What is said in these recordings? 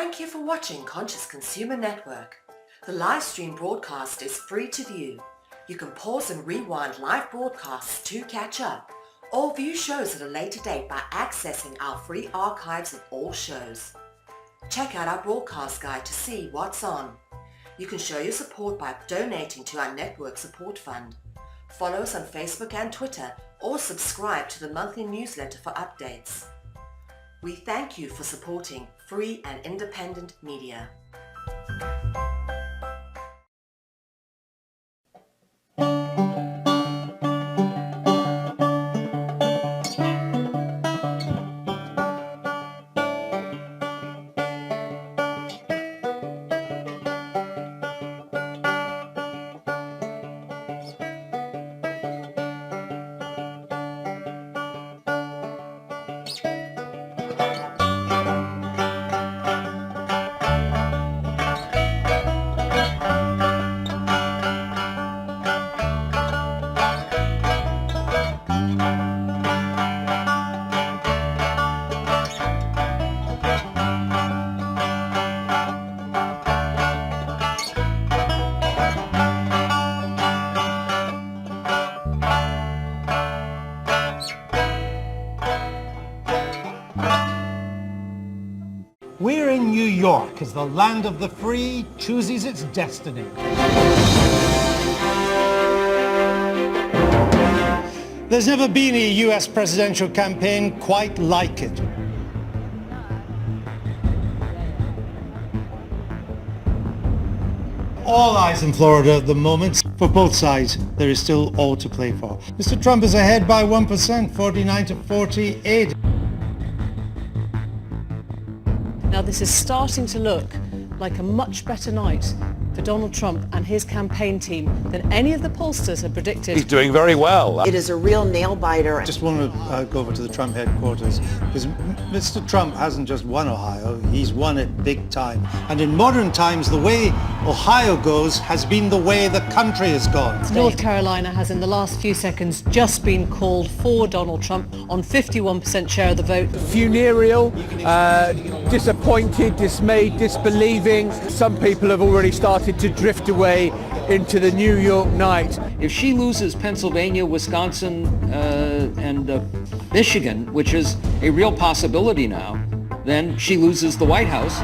Thank you for watching Conscious Consumer Network. The live stream broadcast is free to view. You can pause and rewind live broadcasts to catch up, or view shows at a later date by accessing our free archives of all shows. Check out our broadcast guide to see what's on. You can show your support by donating to our network support fund. Follow us on Facebook and Twitter, or subscribe to the monthly newsletter for updates. We thank you for supporting free and independent media. We're in New York as the land of the free chooses its destiny. There's never been a US presidential campaign quite like it. All eyes in Florida at the moment. For both sides, there is still all to play for. Mr. Trump is ahead by 1%, 49 to 48. Now this is starting to look like a much better night for Donald Trump and his campaign team than any of the pollsters had predicted. He's doing very well. It is a real nail-biter. I just want to go over to the Trump headquarters because Mr. Trump hasn't just won Ohio, he's won it big time. And in modern times, the way Ohio goes has been the way the country has gone. North Carolina has in the last few seconds just been called for Donald Trump on 51% share of the vote. Funereal, disappointed, dismayed, disbelieving. Some people have already started to drift away into the New York night. If she loses Pennsylvania, Wisconsin, and Michigan, which is a real possibility now, then she loses the White House.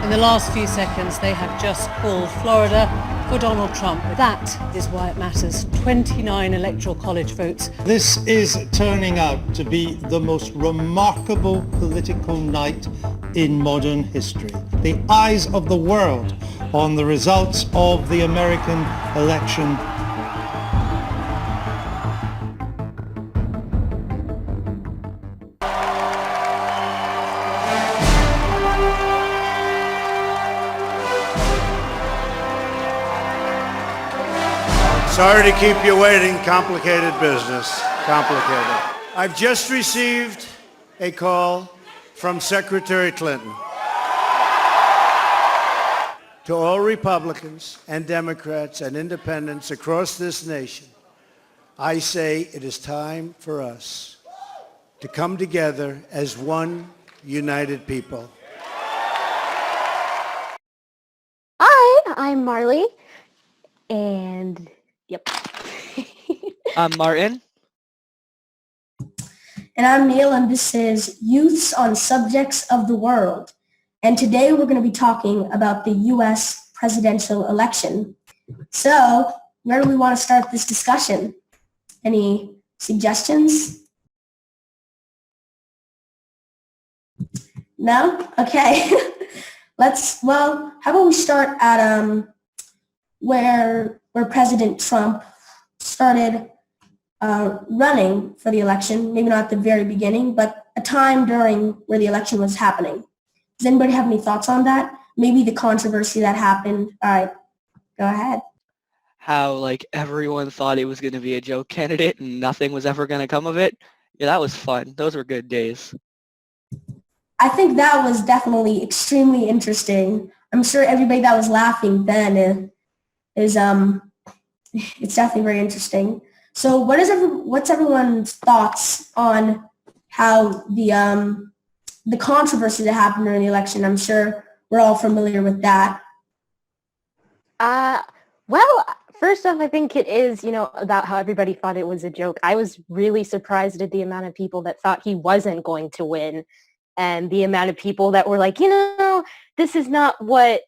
In the last few seconds, they have just called Florida for Donald Trump. That is why it matters. 29 Electoral College votes. This is turning out to be the most remarkable political night in modern history. The eyes of the world on the results of the American election. Sorry to keep you waiting. Complicated business. Complicated. I've just received a call from Secretary Clinton. To all Republicans and Democrats and independents across this nation, I say it is time for us to come together as one united people. Hi, I'm Marley, and yep. I'm Martin. And I'm Neil, and this is Youths on Subjects of the World. And today we're going to be talking about the U.S. presidential election. So, where do we want to start this discussion? Any suggestions? No? Okay. How about we start at where President Trump started running for the election, maybe not at the very beginning, but a time during where the election was happening. Does anybody have any thoughts on that? Maybe the controversy that happened. All right, go ahead. How everyone thought he was going to be a joke candidate and nothing was ever going to come of it. Yeah, that was fun. Those were good days. I think that was definitely extremely interesting. I'm sure everybody that was laughing then is it's definitely very interesting. So what's everyone's thoughts on how the the controversy that happened during the election. I'm sure we're all familiar with that. Well, first off, I think it is, about how everybody thought it was a joke. I was really surprised at the amount of people that thought he wasn't going to win, and the amount of people that were like, this is not what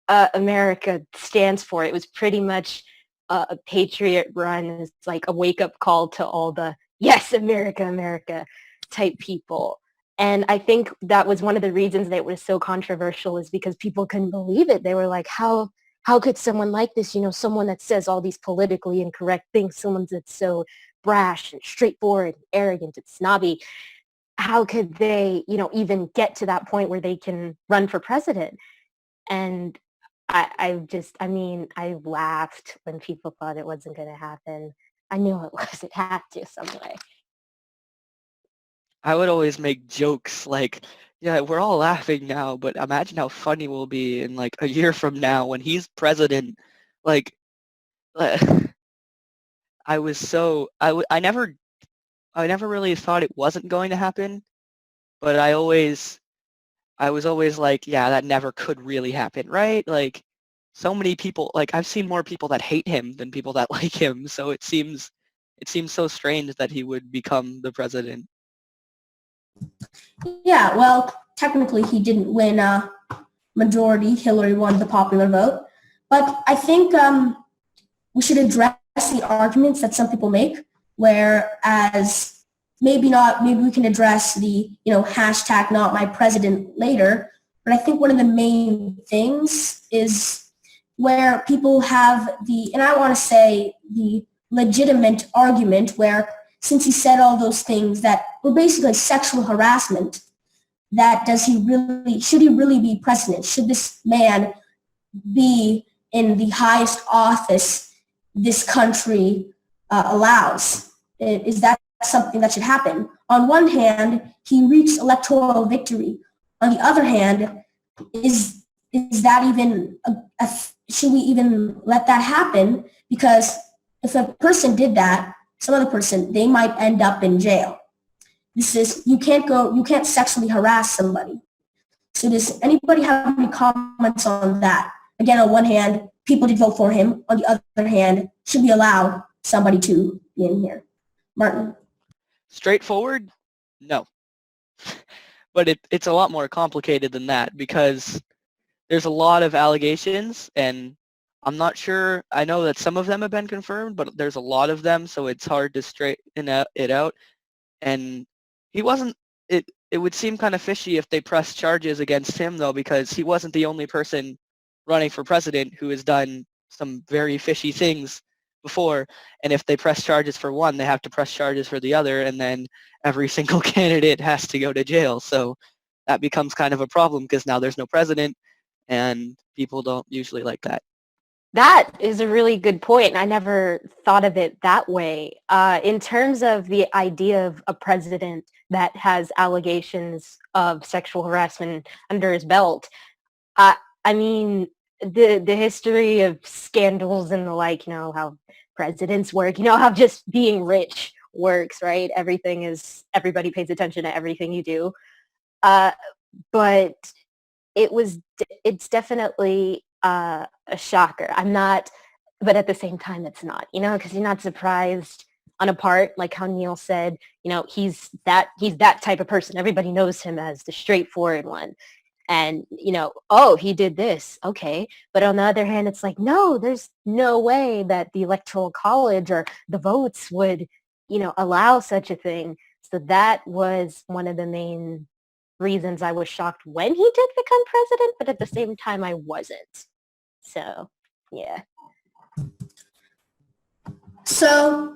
America stands for. It was pretty much a patriot run. It's like a wake-up call to all the, yes, America, America type people. And I think that was one of the reasons that it was so controversial, is because people couldn't believe it. They were like, how could someone like this, someone that says all these politically incorrect things, someone that's so brash and straightforward and arrogant and snobby, how could they, even get to that point where they can run for president? And I laughed when people thought it wasn't going to happen. I knew it was. It had to some way. I would always make jokes like, yeah, we're all laughing now, but imagine how funny we'll be in like a year from now when he's president. Like, I never really thought it wasn't going to happen, but I was always like, yeah, that never could really happen, right? Like, so many people, like I've seen more people that hate him than people that like him, so it seems so strange that he would become the president. Yeah, well, technically he didn't win a majority. Hillary won the popular vote. But I think we should address the arguments that some people make, whereas maybe we can address the, hashtag not my president later. But I think one of the main things is where people have and I want to say the legitimate argument where, since he said all those things that were basically sexual harassment, that should he really be president? Should this man be in the highest office this country allows? Is that something that should happen? On one hand, he reached electoral victory. On the other hand, is that even, should we even let that happen? Because if a person did that, some other person, they might end up in jail. You can't sexually harass somebody. So does anybody have any comments on that? Again, on one hand, people did vote for him. On the other hand, should we allow somebody to be in here? Martin? Straightforward? No. But it's a lot more complicated than that, because there's a lot of allegations, and I'm not sure. I know that some of them have been confirmed, but there's a lot of them, so it's hard to straighten it out. And he wasn't, it would seem kind of fishy if they pressed charges against him, though, because he wasn't the only person running for president who has done some very fishy things before. And if they press charges for one, they have to press charges for the other, and then every single candidate has to go to jail. So that becomes kind of a problem, because now there's no president, and people don't usually like that. That is a really good point. I never thought of it that way. In terms of the idea of a president that has allegations of sexual harassment under his belt, I mean, the history of scandals and the like, how presidents work, how just being rich works, right? Everybody pays attention to everything you do. But it's definitely a shocker. But at the same time, it's not, because you're not surprised on a part, like how Neil said, he's that type of person. Everybody knows him as the straightforward one. And, he did this. Okay. But on the other hand, it's like, no, there's no way that the Electoral College or the votes would, allow such a thing. So that was one of the main reasons I was shocked when he did become president, but at the same time, I wasn't. So, yeah. So,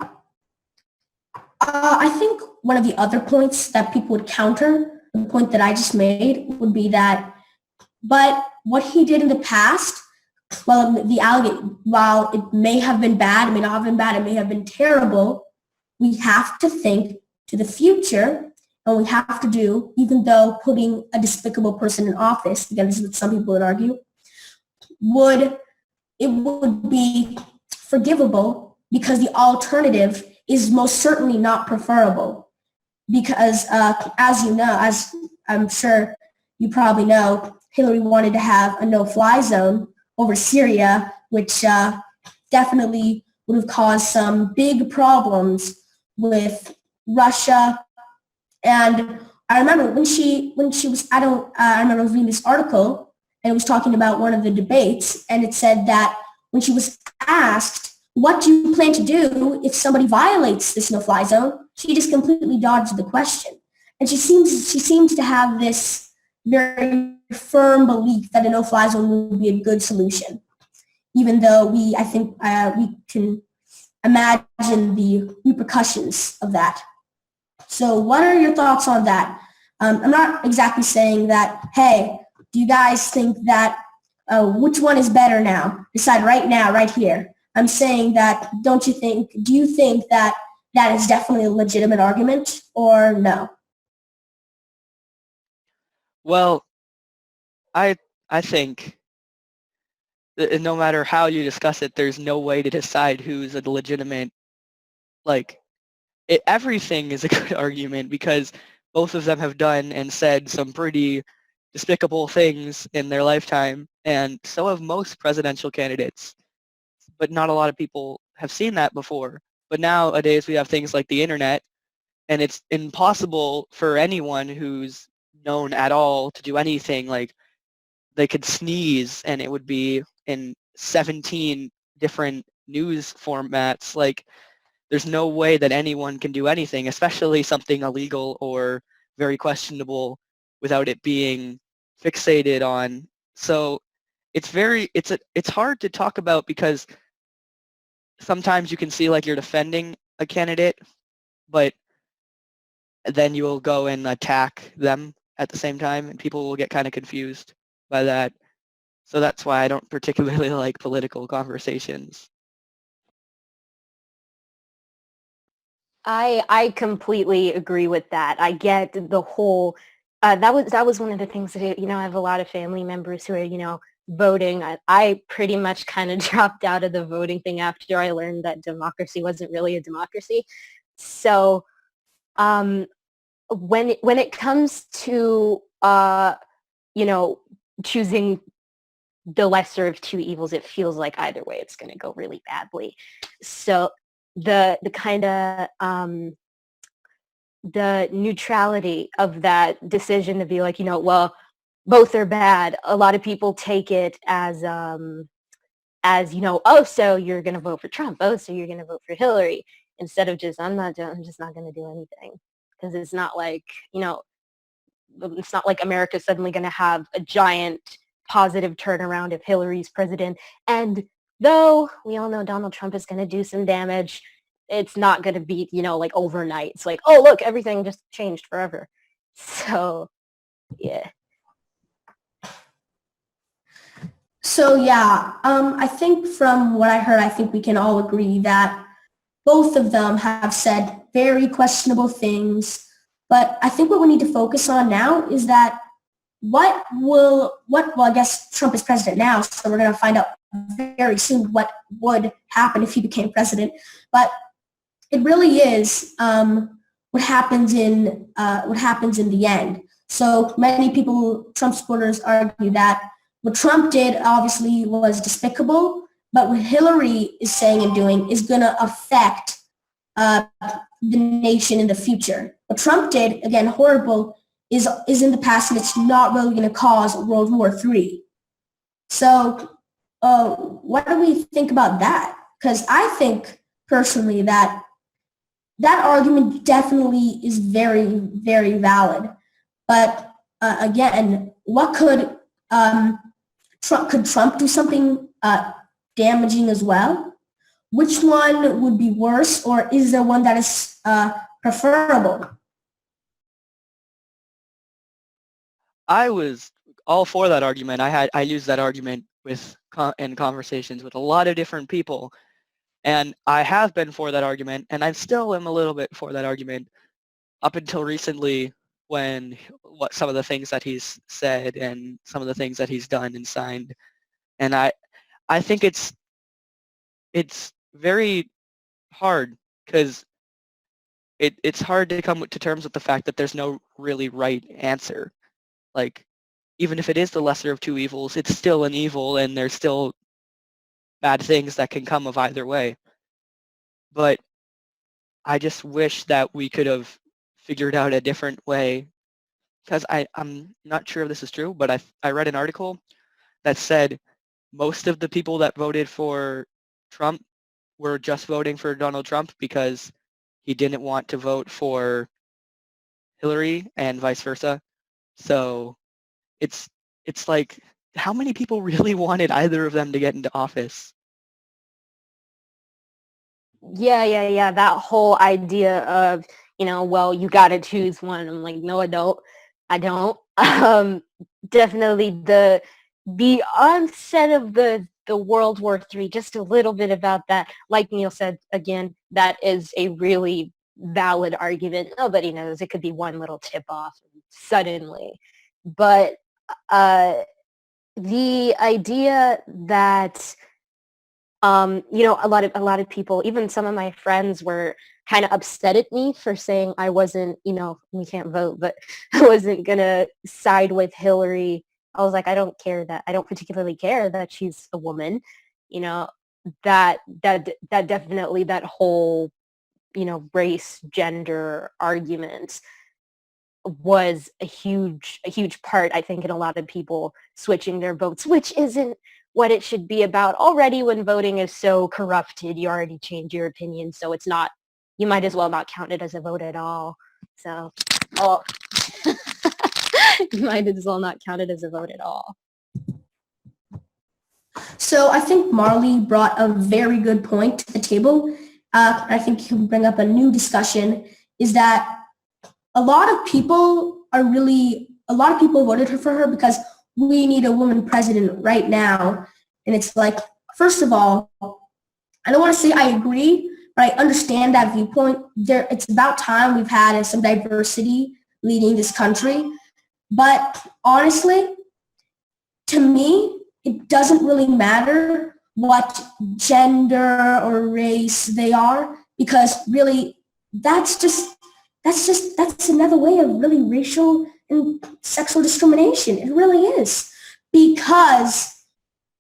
I think one of the other points that people would counter the point that I just made would be that, but what he did in the past, while it may have been bad, it may not have been bad, it may have been terrible, we have to think to the future, and we have to do, even though putting a despicable person in office, again, this is what some people would argue, it would be forgivable, because the alternative is most certainly not preferable. Because as you know, as I'm sure you probably know, Hillary wanted to have a no-fly zone over Syria, which definitely would have caused some big problems with Russia. And I remember when she was, I remember reading this article, and it was talking about one of the debates, and it said that when she was asked, what do you plan to do if somebody violates this no-fly zone, she just completely dodged the question. And she seems to have this very firm belief that a no-fly zone would be a good solution, even though I think we can imagine the repercussions of that. So what are your thoughts on that? I'm not exactly saying that, hey, do you guys think that, which one is better now? Decide right now, right here. I'm saying that, do you think that that is definitely a legitimate argument or no? Well, I think that no matter how you discuss it, there's no way to decide who's a legitimate, everything is a good argument because both of them have done and said some pretty despicable things in their lifetime, and so have most presidential candidates. But not a lot of people have seen that before. But nowadays we have things like the internet, and it's impossible for anyone who's known at all to do anything. Like, they could sneeze and it would be in 17 different news formats. Like, there's no way that anyone can do anything, especially something illegal or very questionable, without it being fixated on. So it's hard to talk about because sometimes you can see like you're defending a candidate, but then you will go and attack them at the same time, and people will get kind of confused by that. So that's why I don't particularly like political conversations. I completely agree with that. I get the whole that was one of the things that I have a lot of family members who are voting. I pretty much kind of dropped out of the voting thing after I learned that democracy wasn't really a democracy. So when it comes to choosing the lesser of two evils, it feels like either way it's going to go really badly. So the kind of the neutrality of that decision to be like, well, both are bad. A lot of people take it as oh, so you're going to vote for Trump. Oh, so you're going to vote for Hillary, instead of just, I'm just not going to do anything. Because it's not like, it's not like America's suddenly going to have a giant positive turnaround if Hillary's president. And though we all know Donald Trump is going to do some damage, it's not going to be, like overnight. It's like, oh, look, everything just changed forever. So, yeah. So yeah, I think from what I heard, I think we can all agree that both of them have said very questionable things. But I think what we need to focus on now is that well, I guess Trump is president now, so we're going to find out very soon what would happen if he became president. But it really is what happens in the end. So many people, Trump supporters, argue that what Trump did obviously was despicable, but what Hillary is saying and doing is going to affect the nation in the future. What Trump did, again, horrible, is in the past, and it's not really going to cause World War III. So what do we think about that? Because I think personally that argument definitely is very, very valid. But again, what could Trump do something damaging as well? Which one would be worse, or is there one that is preferable? I was all for that argument. I used that argument in conversations with a lot of different people, and I have been for that argument, and I still am a little bit for that argument up until recently, when some of the things that he's said and some of the things that he's done and signed. And I think it's very hard, because it's hard to come to terms with the fact that there's no really right answer. Like, even if it is the lesser of two evils, it's still an evil, and there's still bad things that can come of either way. But I just wish that we could have figured out a different way, because I'm not sure if this is true, but I read an article that said most of the people that voted for Trump were just voting for Donald Trump because he didn't want to vote for Hillary and vice versa. So it's like, how many people really wanted either of them to get into office? Yeah. That whole idea of, well, you got to choose one. I'm like, no, I don't. Definitely the onset of the World War III, just a little bit about that. Like Neil said, again, that is a really valid argument. Nobody knows. It could be one little tip off suddenly. But the idea that a lot of people, even some of my friends, were kind of upset at me for saying I wasn't, we can't vote, but I wasn't gonna side with Hillary. I was like, I don't particularly care that she's a woman. That definitely, that whole, race, gender argument was a huge part, I think, in a lot of people switching their votes, which isn't what it should be about. Already, when voting is so corrupted, you already change your opinion, so it's not, you might as well not count it as a vote at all. So, you might as well not count it as a vote at all. So I think Marley brought a very good point to the table. I think he'll bring up a new discussion, is that a lot of people voted for her because we need a woman president right now. And it's like, first of all, I don't want to say I agree, but I understand that viewpoint. It's about time we've had some diversity leading this country. But honestly, to me, it doesn't really matter what gender or race they are, because really that's another way of really racial and sexual discrimination. It really is. Because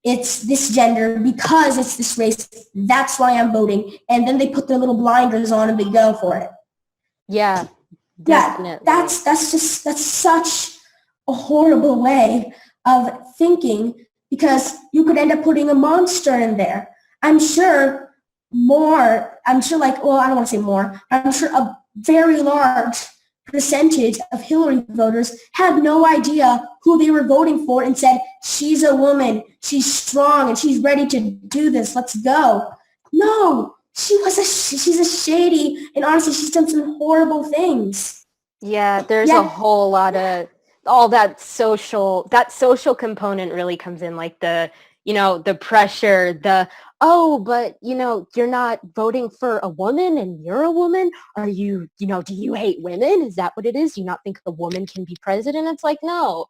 it's this gender, because it's this race, that's why I'm voting. And then they put their little blinders on and they go for it. Yeah, definitely. Yeah, that's such a horrible way of thinking, because you could end up putting a monster in there. I'm sure I don't want to say more, I'm sure a very large percentage of Hillary voters had no idea who they were voting for and said, she's a woman, she's strong, and she's ready to do this, let's go. No, she's a shady, and honestly, she's done some horrible things. Yeah, there's a whole lot of, all that social component really comes in, like the pressure, but you're not voting for a woman and you're a woman. Are you, do you hate women? Is that what it is? Do you not think a woman can be president? It's like, no,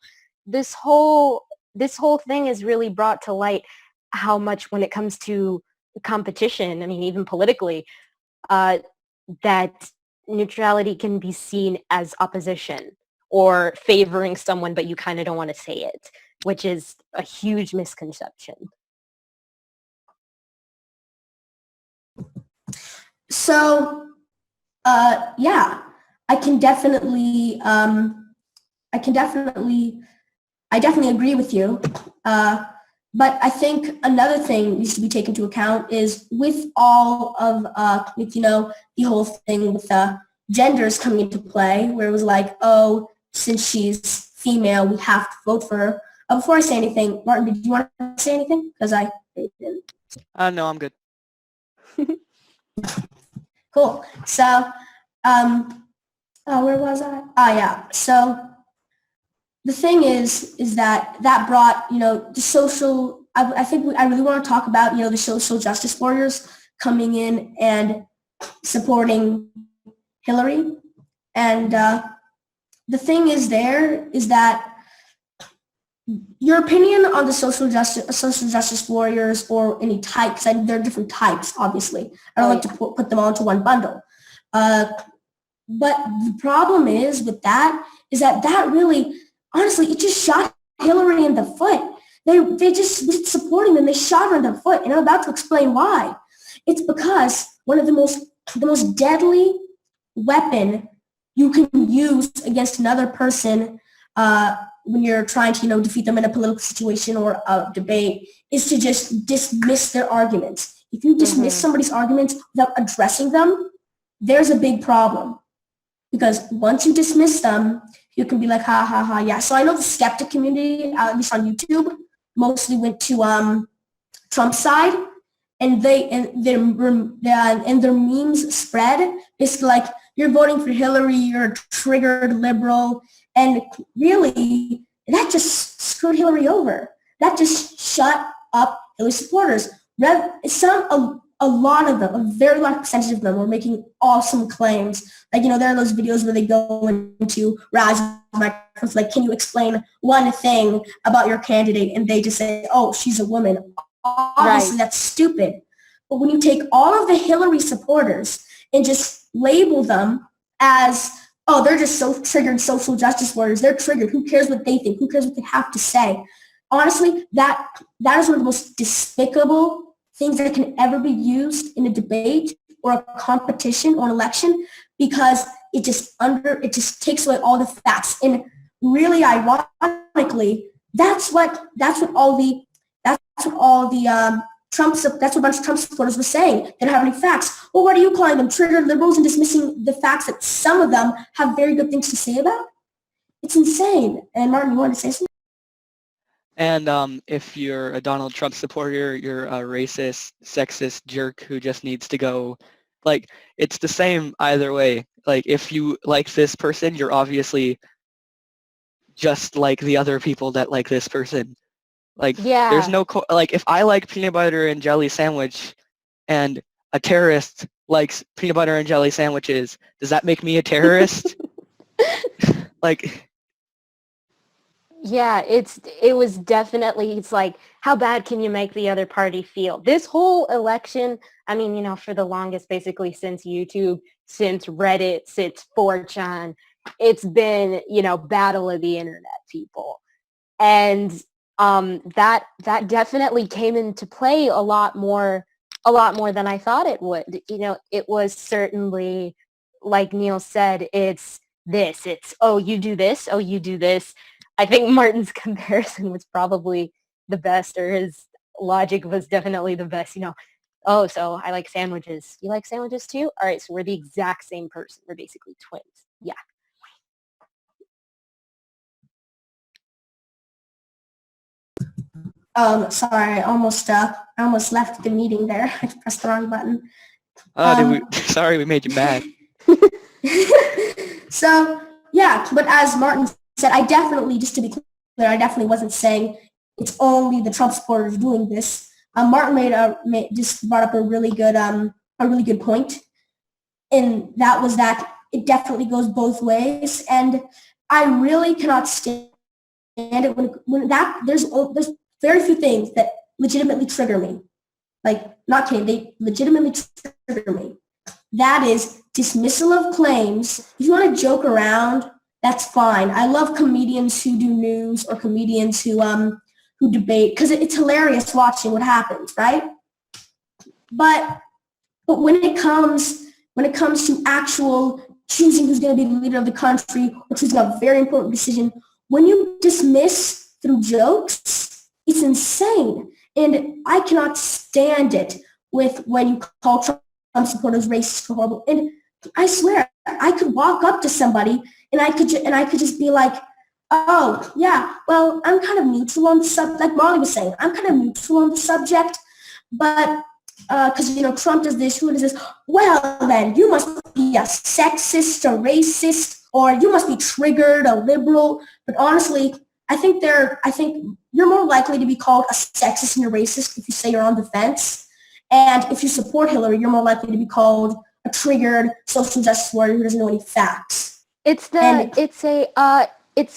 this whole thing is really brought to light how much, when it comes to competition, I mean, even politically, that neutrality can be seen as opposition or favoring someone, but you kind of don't want to say it, which is a huge misconception. So, I definitely agree with you. But I think another thing needs to be taken into account is, with all of, the whole thing with genders coming into play, where it was like, oh, since she's female, we have to vote for her. Before I say anything, Martin, did you want to say anything? Because I didn't. No, I'm good. Cool. So, where was I? Yeah. So the thing is that brought, the social, I think I really want to talk about, the social justice warriors coming in and supporting Hillary. And the thing is that your opinion on the social justice warriors, or any types, and there are different types, obviously. I don't like to put them all into one bundle. But the problem is with that, is that really, honestly, it just shot Hillary in the foot. They just supporting them. They shot her in the foot, and I'm about to explain why. It's because one of the most deadly weapon you can use against another person when you're trying to, defeat them in a political situation or a debate is to just dismiss their arguments. If you dismiss somebody's arguments without addressing them, there's a big problem. Because once you dismiss them, you can be like, ha, ha, ha, yeah. So I know the skeptic community, at least on YouTube, mostly went to Trump's side, and their memes spread. It's like, you're voting for Hillary, you're a triggered liberal, and really, that just screwed Hillary over. That just shut up Hillary supporters. A lot of them, a very large percentage of them, were making awesome claims. Like, there are those videos where they go into Raz microphones, like, can you explain one thing about your candidate? And they just say, oh, she's a woman. Obviously, that's stupid. But when you take all of the Hillary supporters and just label them as, oh, they're just so triggered social justice warriors. They're triggered. Who cares what they think? Who cares what they have to say? Honestly, that is one of the most despicable things that can ever be used in a debate or a competition or an election, because it just takes away all the facts. And really ironically, that's what a bunch of Trump supporters were saying. They don't have any facts. Well, what are you calling them? Triggered liberals and dismissing the facts that some of them have very good things to say about? It's insane. And Martin, you want to say something? And if you're a Donald Trump supporter, you're a racist, sexist jerk who just needs to go. Like, it's the same either way. Like, if you like this person, you're obviously just like the other people that like this person. Like, there's no, like, if I like peanut butter and jelly sandwich and a terrorist likes peanut butter and jelly sandwiches, does that make me a terrorist? Like... Yeah, it was definitely, it's like, how bad can you make the other party feel? This whole election, I mean, for the longest, basically since YouTube, since Reddit, since 4chan, it's been, battle of the internet, people. And that definitely came into play a lot more than I thought it would. It was certainly, like Neil said, it's, oh, you do this, oh, you do this. I think Martin's comparison was probably the best, or his logic was definitely the best. Oh, so I like sandwiches. You like sandwiches too? All right, so we're the exact same person. We're basically twins. Yeah. Sorry, I almost left the meeting there. I pressed the wrong button. Sorry, we made you mad. So, yeah, but as Martin said, just to be clear, I definitely wasn't saying it's only the Trump supporters doing this. Martin just brought up a really good point, and that was that it definitely goes both ways. And I really cannot stand it when there's very few things that legitimately trigger me. Like, not kidding, they legitimately trigger me. That is dismissal of claims. If you want to joke around, that's fine. I love comedians who do news or comedians who debate, because it's hilarious watching what happens, right? But when it comes to actual choosing who's going to be the leader of the country or choosing a very important decision, when you dismiss through jokes, it's insane. And I cannot stand it when you call Trump supporters racist or horrible. And I swear, I could walk up to somebody and I could just be like, oh, yeah, well, I'm kind of neutral on the subject. Like Marley was saying, I'm kind of neutral on the subject, but because, Trump does this, who does this? Well, then you must be a sexist, a racist, or you must be triggered, a liberal. But honestly, I think you're more likely to be called a sexist and a racist if you say you're on the fence. And if you support Hillary, you're more likely to be called a triggered social justice warrior who doesn't know any facts. It's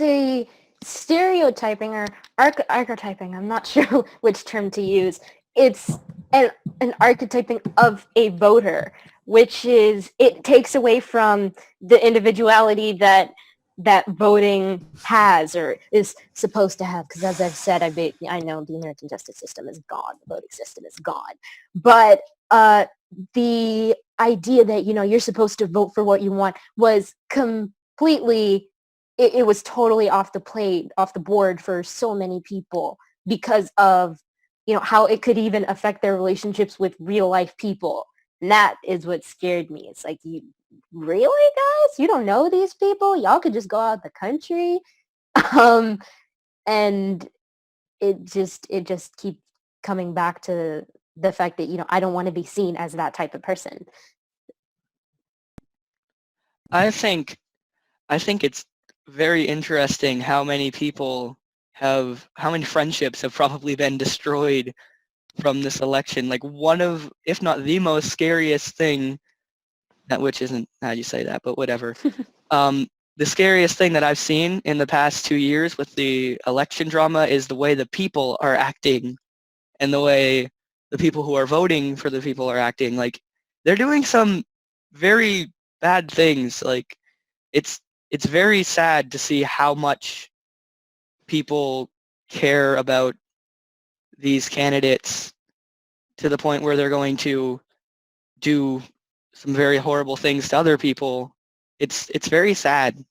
a stereotyping or archetyping. I'm not sure which term to use. It's an archetyping of a voter, which is, it takes away from the individuality that that voting has or is supposed to have. Because as I've said, I know the American justice system is gone, the voting system is gone. But the idea that, you're supposed to vote for what you want was completely, it was totally off the board for so many people because of, how it could even affect their relationships with real life people. And that is what scared me. It's like, you really, guys? You don't know these people? Y'all could just go out the country? And it just keeps coming back to the fact that, I don't want to be seen as that type of person. I think it's very interesting how many friendships have probably been destroyed from this election. Like one of, if not the most scariest thing, which isn't how you say that, but whatever. The scariest thing that I've seen in the past 2 years with the election drama is the way the people are acting and the way the people who are voting for the people are acting. Like they're doing some very bad things. Like it's very sad to see how much people care about these candidates to the point where they're going to do some very horrible things to other people. It's very sad.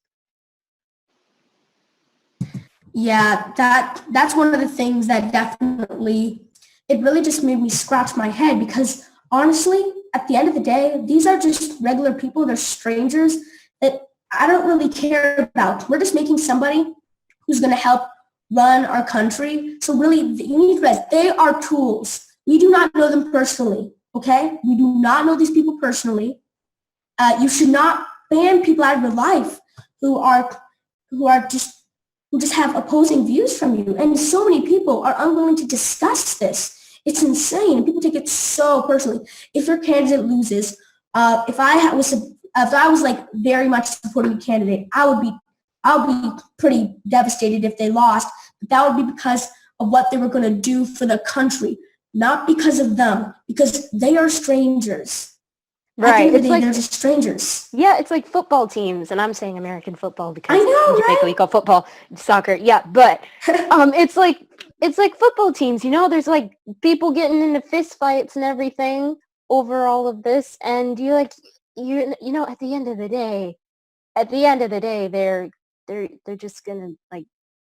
Yeah, that's one of the things that definitely, it really just made me scratch my head because honestly, at the end of the day, these are just regular people. They're strangers that I don't really care about. We're just making somebody who's going to help run our country. So really, you need to realize they are tools. We do not know them personally, okay? We do not know these people personally. You should not ban people out of your life who just have opposing views from you. And so many people are unwilling to discuss this. It's insane. People take it so personally. If your candidate loses, if I was like very much supporting a candidate, I would be pretty devastated if they lost. But that would be because of what they were going to do for the country, not because of them, because they are strangers. Right. It's like they're just strangers. Yeah, it's like football teams, and I'm saying American football because I know, in Jamaica right? we call football soccer. Yeah, but it's like football teams. There's like people getting into fist fights and everything over all of this, and at the end of the day, they're just gonna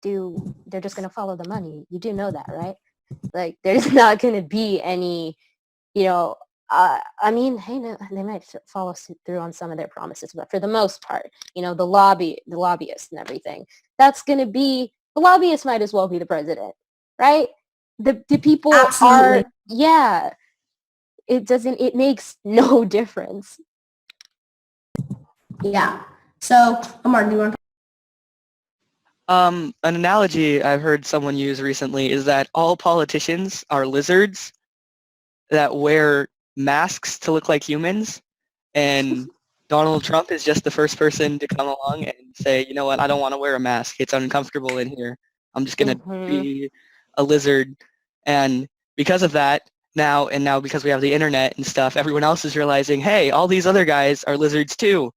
they're just gonna follow the money. You do know that, right? Like there's not gonna be any, I mean, hey, no, they might follow through on some of their promises, but for the most part, the lobbyists and everything, that's going to be, the lobbyists might as well be the president, right? The people Absolutely. yeah, it makes no difference. Yeah. So, Martin, do you want to? An analogy I've heard someone use recently is that all politicians are lizards that wear masks to look like humans, and Donald Trump is just the first person to come along and say, you know what, I don't want to wear a mask. It's uncomfortable in here. I'm just going to be a lizard. And because of that, now because we have the internet and stuff, everyone else is realizing, hey, all these other guys are lizards too.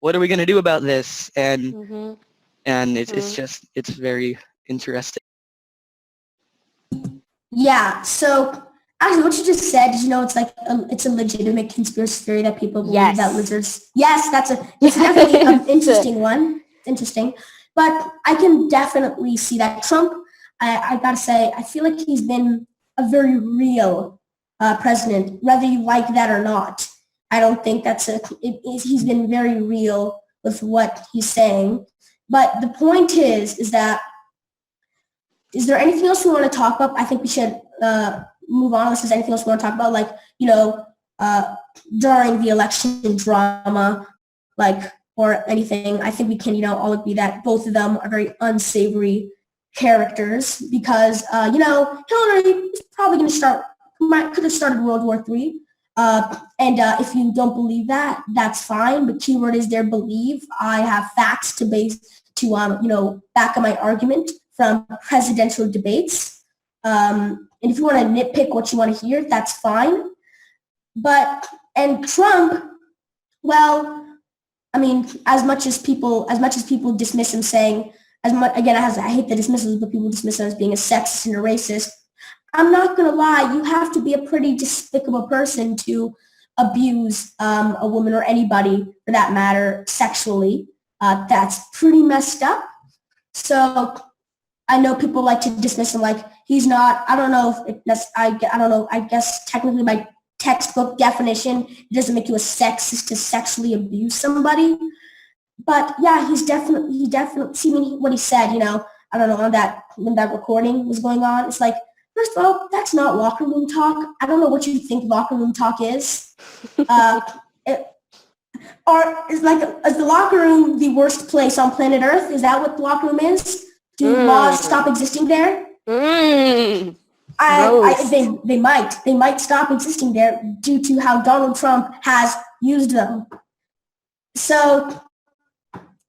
What are we going to do about this? And it's very interesting. Yeah. So actually, what you just said, it's a legitimate conspiracy theory that people believe that lizards. Yes, it's definitely an interesting one. It's interesting, but I can definitely see that Trump. I gotta say, I feel like he's been a very real president, whether you like that or not. I don't think he's been very real with what he's saying. But the point is that, is there anything else we want to talk about? I think we should move on. Unless there's anything else we want to talk about, during the election drama, or anything. I think we can, all agree that both of them are very unsavory characters because, Hillary is probably going to could have started World War III. And if you don't believe that, that's fine. But keyword is there, believe. I have facts to back up my argument from presidential debates. And if you want to nitpick what you want to hear, that's fine. And Trump, well, I mean, as much as people dismiss him saying, I hate the dismissals, but people dismiss him as being a sexist and a racist. I'm not going to lie, you have to be a pretty despicable person to abuse a woman or anybody, for that matter, sexually. That's pretty messed up. So I know people like to dismiss him like he's not, I don't know if that's, I don't know, I guess technically by textbook definition, it doesn't make you a sexist to sexually abuse somebody. But yeah, he definitely, see what he said, you know, I don't know, when that recording was going on, it's like, first of all, that's not locker room talk. I don't know what you think locker room talk is. Or is the locker room the worst place on planet Earth? Is that what the locker room is? Do laws stop existing there? They might stop existing there due to how Donald Trump has used them. So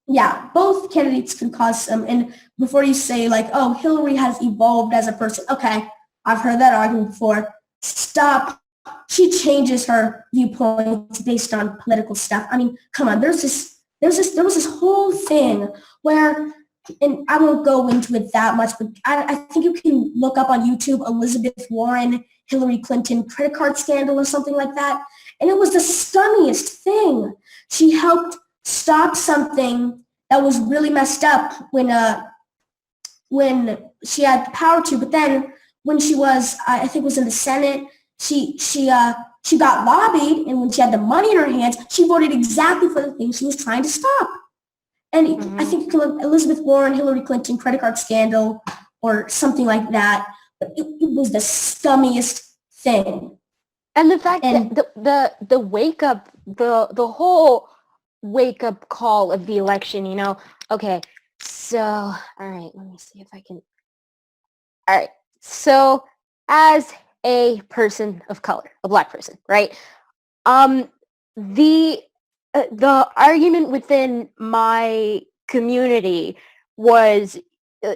yeah, both candidates can cause some. And before you say like, oh, Hillary has evolved as a person. Okay, I've heard that argument before. Stop. She changes her viewpoints based on political stuff. I mean, come on. There was this whole thing where, and I won't go into it that much, but I think you can look up on YouTube Elizabeth Warren, Hillary Clinton credit card scandal or something like that. And it was the scummiest thing. She helped stop something that was really messed up when she had the power to, but then when she was, I think it was in the Senate, she got lobbied, and when she had the money in her hands, she voted exactly for the thing she was trying to stop. And I think you can look Elizabeth Warren, Hillary Clinton credit card scandal or something like that. But it was the scummiest thing. And the fact that the wake up, the whole wake up call of the election, you know, okay, so, all right, let me see if I can, all right, so as a person of color, a Black person, right, the argument within my community was,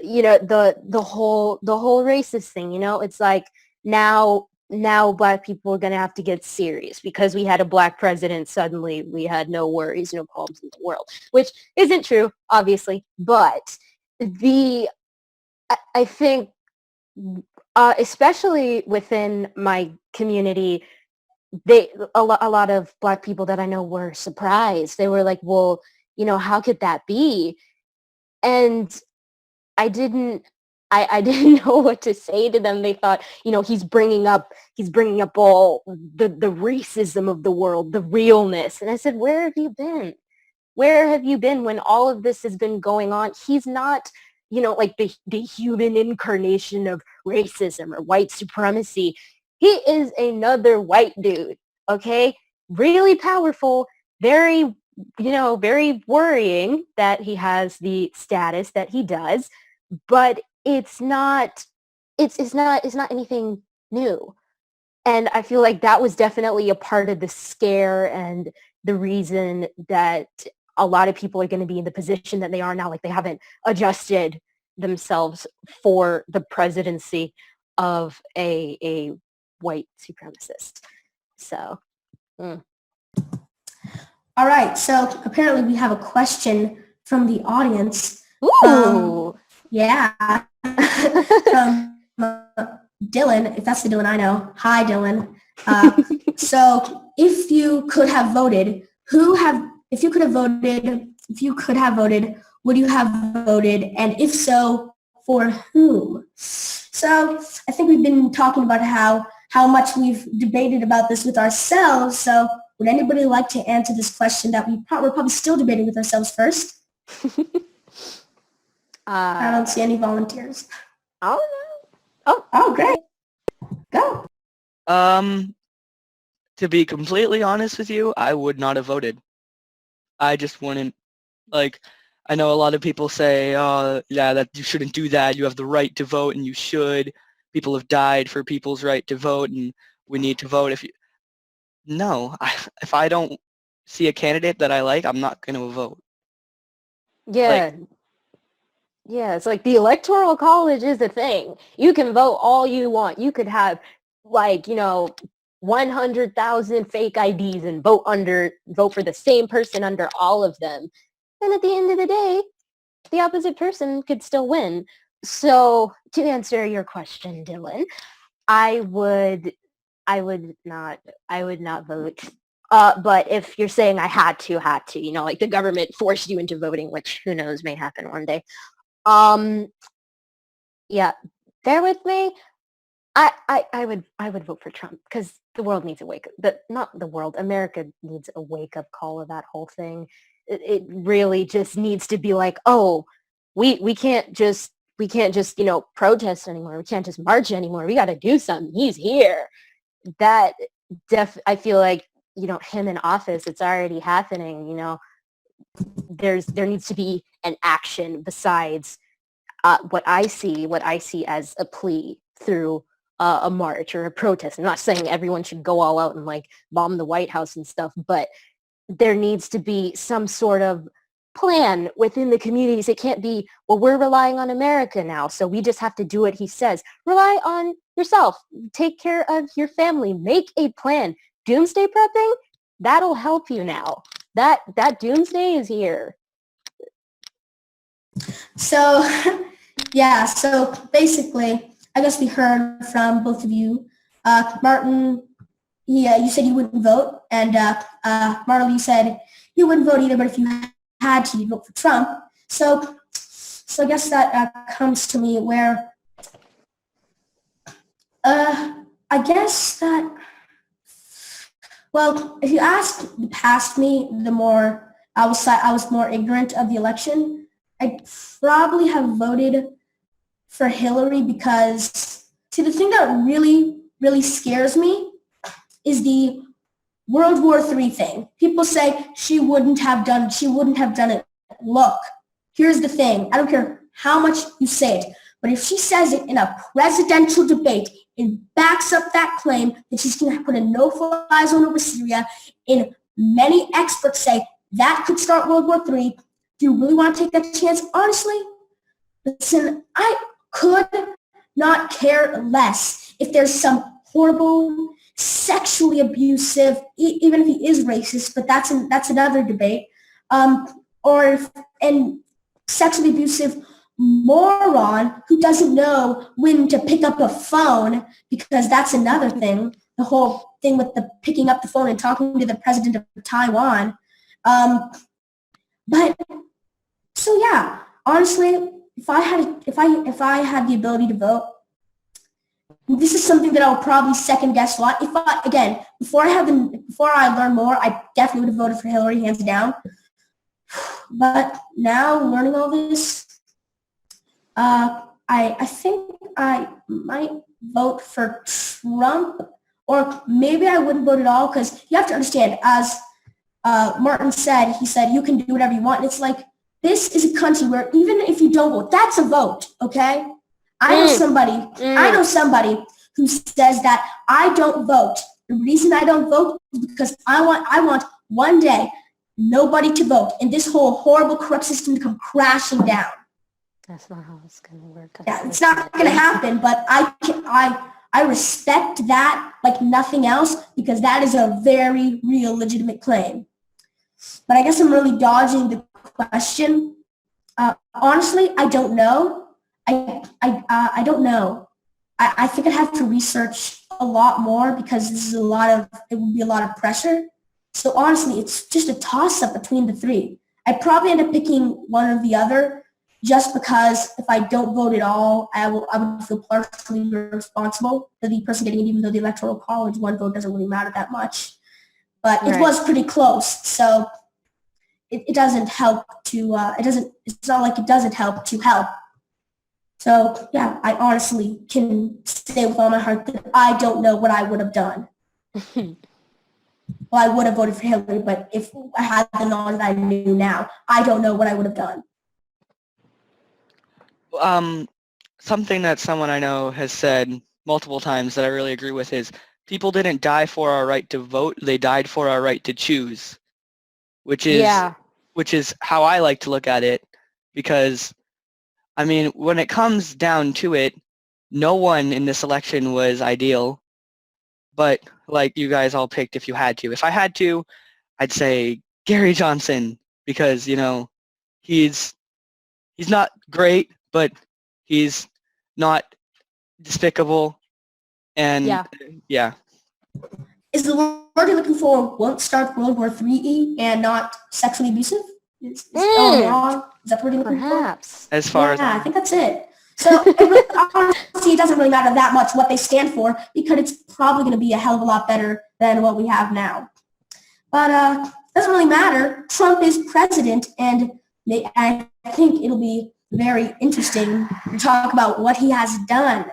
you know, the whole racist thing, you know, it's like now Black people are going to have to get serious because we had a Black president. Suddenly we had no worries, no problems in the world, which isn't true, obviously. But I think, especially within my community, a lot of Black people that I know were surprised. They were like, well, you know, how could that be? And I didn't know what to say to them. They thought, you know, he's bringing up all the racism of the world, the realness. And I said, where have you been? Where have you been when all of this has been going on? He's not, you know, like the human incarnation of racism or white supremacy. He is another white dude, okay? Really powerful, very, you know, very worrying that he has the status that he does, but it's not anything new. And I feel like that was definitely a part of the scare and the reason that a lot of people are going to be in the position that they are now. Like, they haven't adjusted themselves for the presidency of a white supremacist. So. All right. So apparently we have a question from the audience. Ooh. Yeah. From Dylan, if that's the Dylan I know. Hi, Dylan. So if you could have voted, if you could have voted, would you have voted? And if so, for whom? So I think we've been talking about how much we've debated about this with ourselves. So would anybody like to answer this question that we're probably still debating with ourselves first? I don't see any volunteers. Oh, no. Oh, great. Go. To be completely honest with you, I would not have voted. I just wouldn't, like, I know a lot of people say, oh, yeah, that you shouldn't do that. You have the right to vote, and you should. People have died for people's right to vote, and we need to vote. If I don't see a candidate that I like, I'm not going to vote. Yeah. Yeah, it's like the Electoral College is a thing. You can vote all you want. You could have, like, you know, 100,000 fake IDs and vote for the same person under all of them, then at the end of the day, the opposite person could still win. So to answer your question, Dylan, I would not vote. But if you're saying I had to, like the government forced you into voting, which who knows may happen one day. Yeah, bear with me. I would vote for Trump because the world needs a wake up. Not the world, America needs a wake up call of that whole thing. It really just needs to be like, oh, we can't just protest anymore. We can't just march anymore. We got to do something. He's here. That I feel like, him in office, it's already happening. There needs to be an action besides what I see as a plea through a march or a protest. I'm not saying everyone should go all out and like bomb the White House and stuff, but there needs to be some sort of plan within the communities. It can't be, well, we're relying on America now, so we just have to do what he says. Rely on yourself. Take care of your family. Make a plan. Doomsday prepping, that'll help you now. That doomsday is here. So, yeah, so basically, I guess we heard from both of you. Martin, you said you wouldn't vote, and Marley said you wouldn't vote either, but if you had to, you'd vote for Trump. So I guess that comes to me where I guess that, well, if you asked past me, the more I was more ignorant of the election, I'd probably have voted for Hillary because, see, the thing that really, really scares me is the World War III thing. People say she wouldn't have done it. Look, here's the thing. I don't care how much you say it, but if she says it in a presidential debate and backs up that claim that she's going to put a no-fly zone over Syria, and many experts say that could start World War III, do you really want to take that chance? Honestly, listen, I could not care less if there's some horrible, sexually abusive, even if he is racist, but that's another debate, and sexually abusive moron who doesn't know when to pick up a phone, because that's another thing, the whole thing with the picking up the phone and talking to the president of Taiwan. But so yeah, honestly, if I had the ability to vote, this is something that I'll probably second guess a lot. Before I learn more, I definitely would have voted for Hillary, hands down. But now learning all this, I think I might vote for Trump, or maybe I wouldn't vote at all, because you have to understand, as Martin said, he said you can do whatever you want. And it's like, this is a country where even if you don't vote, that's a vote, okay? I know somebody who says that I don't vote. The reason I don't vote is because I want one day nobody to vote and this whole horrible corrupt system to come crashing down. That's not how it's gonna work. Yeah, it's not gonna happen, but I respect that like nothing else, because that is a very real, legitimate claim. But I guess I'm really dodging the question. Honestly, I don't know. I don't know. I think I'd have to research a lot more, because it would be a lot of pressure. So honestly, it's just a toss-up between the three. I'd probably end up picking one or the other, just because if I don't vote at all, I would feel partially responsible for the person getting it, even though the Electoral College, one vote doesn't really matter that much. But it was pretty close, so it doesn't help to, it's not like it doesn't help to help. So yeah, I honestly can say with all my heart that I don't know what I would have done. Well, I would have voted for Hillary, but if I had the knowledge that I knew now, I don't know what I would have done. Something that someone I know has said multiple times that I really agree with is, people didn't die for our right to vote, they died for our right to choose, which is how I like to look at it, because, I mean, when it comes down to it, no one in this election was ideal, but like you guys all picked if you had to. If I had to, I'd say Gary Johnson because, he's not great, but he's not despicable. And yeah. Is the word you're looking for won't start World War III and not sexually abusive? Is that wrong? Is that what you're looking Perhaps. As far as I think that's it. So honestly, it doesn't really matter that much what they stand for because it's probably going to be a hell of a lot better than what we have now. But it doesn't really matter. Trump is president, and I think it'll be very interesting to talk about what he has done.